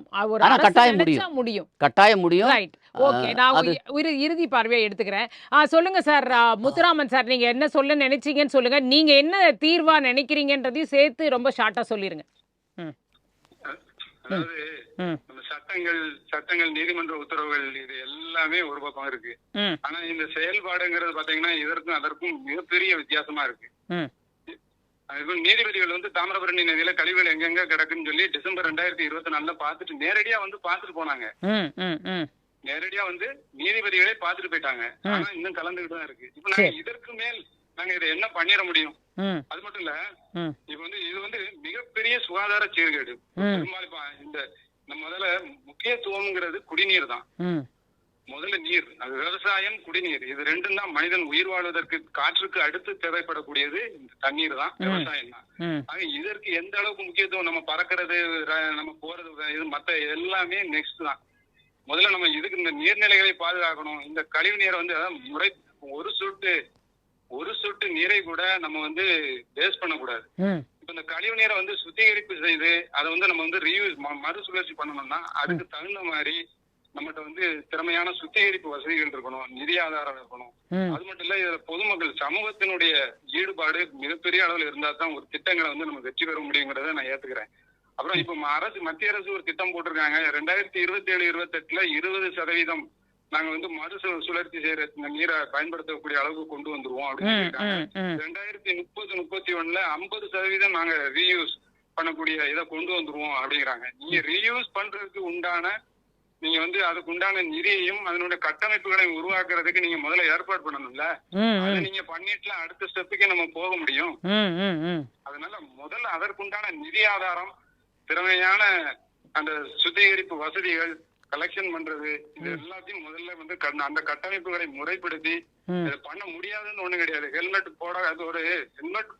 S2: கட்டாயம் முடியும்.
S1: ஓகே, நான் ஒரு இறுதி பார்வையை எடுத்துக்கிறேன். சொல்லுங்க சார் முத்துராமன் சார், நீங்க என்ன சொல்ல நினைச்சீங்கன்னு சொல்லுங்க. நீங்க என்ன தீர்வா நினைக்கிறீங்கன்றதையும் சேர்த்து ரொம்ப ஷார்ட்டா சொல்லிருங்க.
S3: அதாவது நம்ம சட்டங்கள் நீதிமன்ற உத்தரவுகள் இது எல்லாமே ஒரு பக்கம் இருக்கு. ஆனா இந்த செயல்பாடுங்கிறது பாத்தீங்கன்னா இதற்கும் அதற்கும் மிகப்பெரிய வித்தியாசமா இருக்கு. நீதிபதிகள் வந்து தாமிரபரணி நதியில கழிவுகள் எங்கெங்க கிடக்குன்னு சொல்லி டிசம்பர் 2024 பார்த்துட்டு நேரடியா வந்து பார்த்துட்டு போனாங்க. நேரடியா வந்து நீதிபதிகளே பார்த்துட்டு போயிட்டாங்க. ஆனா இன்னும் கலந்துகிட்டு தான் இருக்கு. இப்ப நாங்க இதற்கு மேல் நாங்க இதை என்ன பண்ணிட முடியும்? அது மட்டும் இல்ல, இப்ப வந்து இது வந்து மிகப்பெரிய சுகாதார சீர்கேடு. பெரும்பாலும் இந்த முதல்ல முக்கியத்துவம்ங்கிறது குடிநீர் தான். முதல்ல நீர், அது விவசாயம், குடிநீர், இது ரெண்டும் தான் மனிதன் உயிர் வாழ்வதற்கு காற்றுக்கு அடுத்து தேவைப்படக்கூடியது இந்த தண்ணீர் தான், விவசாயம் தான். ஆக இதற்கு எந்த அளவுக்கு முக்கியத்துவம், நம்ம பறக்கிறது, நம்ம போறது, இது மத்த எல்லாமே நெக்ஸ்ட் தான். முதல்ல நம்ம இதுக்கு இந்த நீர்நிலைகளை பாதுகாக்கணும். இந்த கழிவு நீரை வந்து முறை ஒரு சொட்டு நீரை கூட நம்ம வந்து வேஸ்ட் பண்ணக்கூடாது. இப்ப இந்த கழிவு நீரை வந்து சுத்திகரிப்பு செய்து அதை வந்து நம்ம வந்து ரீயூஸ் மறுசுழற்சி பண்ணணும்னா அதுக்கு தகுந்த மாதிரி நம்மகிட்ட வந்து திறமையான சுத்திகரிப்பு வசதிகள் இருக்கணும், நிதி ஆதாரம் இருக்கணும். அது மட்டும் இல்ல, இதுல பொதுமக்கள் சமூகத்தினுடைய ஈடுபாடு மிகப்பெரிய அளவில் இருந்தா தான் ஒரு திட்டங்களை வந்து நம்ம வெற்றி பெற முடியுங்கிறத நான் ஏத்துக்கிறேன். அப்புறம் இப்ப மத்திய அரசு ஒரு திட்டம் போட்டிருக்காங்க. 2027-28 20% நாங்க வந்து சுழற்சி செய்யற இந்த நீரை பயன்படுத்தக்கூடிய அளவுக்கு கொண்டு வந்துருவோம் அப்படின்னு சொல்லிட்டாங்க. 2030-31 50% நாங்க ரீயூஸ் பண்ணக்கூடிய இதை கொண்டு வந்துருவோம் அப்படிங்கிறாங்க. நீங்க ரீயூஸ் பண்றதுக்கு உண்டான நீங்க வந்து அதுக்கு உண்டான நிதியையும் அதனுடைய கட்டமைப்புகளையும் உருவாக்குறதுக்கு நீங்க முதல்ல ஏற்பாடு பண்ணணும்ல. அதை நீங்க பண்ணிட்டுலாம் அடுத்த ஸ்டெப்புக்கே நம்ம போக முடியும். அதனால முதல்ல அதற்குண்டான நிதி ஆதாரம், திறமையான அந்த சுத்திகரிப்பு வசதிகள், கலெக்ஷன் பண்றது, இது எல்லாத்தையும் முதல்ல வந்து அந்த கட்டமைப்புகளை முறைப்படுத்தி இதை பண்ண முடியாதுன்னு ஒண்ணு கிடையாது. ஹெல்மெட்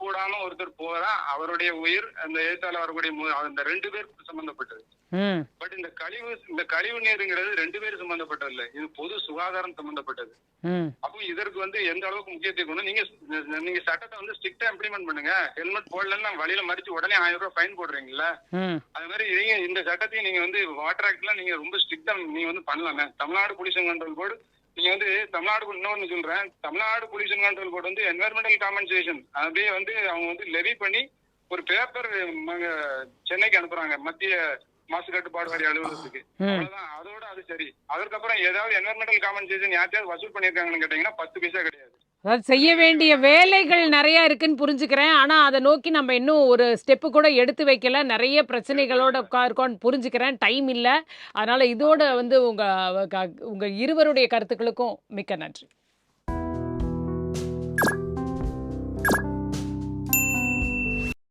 S3: போடாம ஒருத்தர் போறா, அவருடைய உயிர் அந்த எழுத்தால வரக்கூடிய அந்த 2 பேருக்கு சம்பந்தப்பட்டது. பட் இந்த கழிவு நீருங்கிறது 2 பேரும் சம்பந்தப்பட்டது இல்ல, இது பொது சுகாதாரம் சம்பந்தப்பட்டது. அப்போ இதற்கு வந்து எந்த அளவுக்கு முக்கியத்துவம் கொண்டு நீங்க சட்டத்தை வந்து ஸ்ட்ரிக்டா இம்ப்ளிமெண்ட் பண்ணுங்க. ஹெல்மெட் போடலன்னா வழியில மறிச்சு உடனே 1000 ரூபாய் ஃபைன் போடுறீங்கல்ல, அது மாதிரி இந்த சட்டத்தையும் நீங்க வந்து வாட்டர் ஆக்ட்ல நீங்க ரொம்ப ஸ்ட்ரிக்டா நீங்க வந்து பண்ணலாமே. தமிழ்நாடு பொல்யூஷன் கண்ட்ரோல் போர்டு, நீங்க வந்து இன்னொன்னு சொல்றேன், தமிழ்நாடு பொல்யூஷன் கண்ட்ரோல் போர்டு வந்து என்வரன்மெண்டல் காம்பன்சேஷன் அப்படியே வந்து அவங்க வந்து லெவி பண்ணி ஒரு பேப்பர் சென்னைக்கு அனுப்புறாங்க, மத்திய மாசு கட்டுப்பாடு வாரிய அலுவலகத்துக்கு. அவ்வளவுதான், அதோட அது சரி. அதுக்கப்புறம் ஏதாவது என்வரன்மெண்டல் காம்பன்சேஷன் யார்ட்டையாவது வசூல் பண்ணிருக்காங்கன்னு கேட்டீங்கன்னா 10 பைசா கிடையாது.
S1: அதாவது செய்ய வேண்டிய வேலைகள் நிறைய இருக்குன்னு புரிஞ்சுக்கிறேன். ஆனா அதை நோக்கி நம்ம இன்னும் ஒரு ஸ்டெப்பு கூட எடுத்து வைக்கல. நிறைய பிரச்சனைகளோட இருக்கோன்னு புரிஞ்சுக்கிறேன். டைம் இல்லை. அதனால இதோட வந்து உங்க இருவருடைய கருத்துக்களுக்கும் மிக்க நன்றி.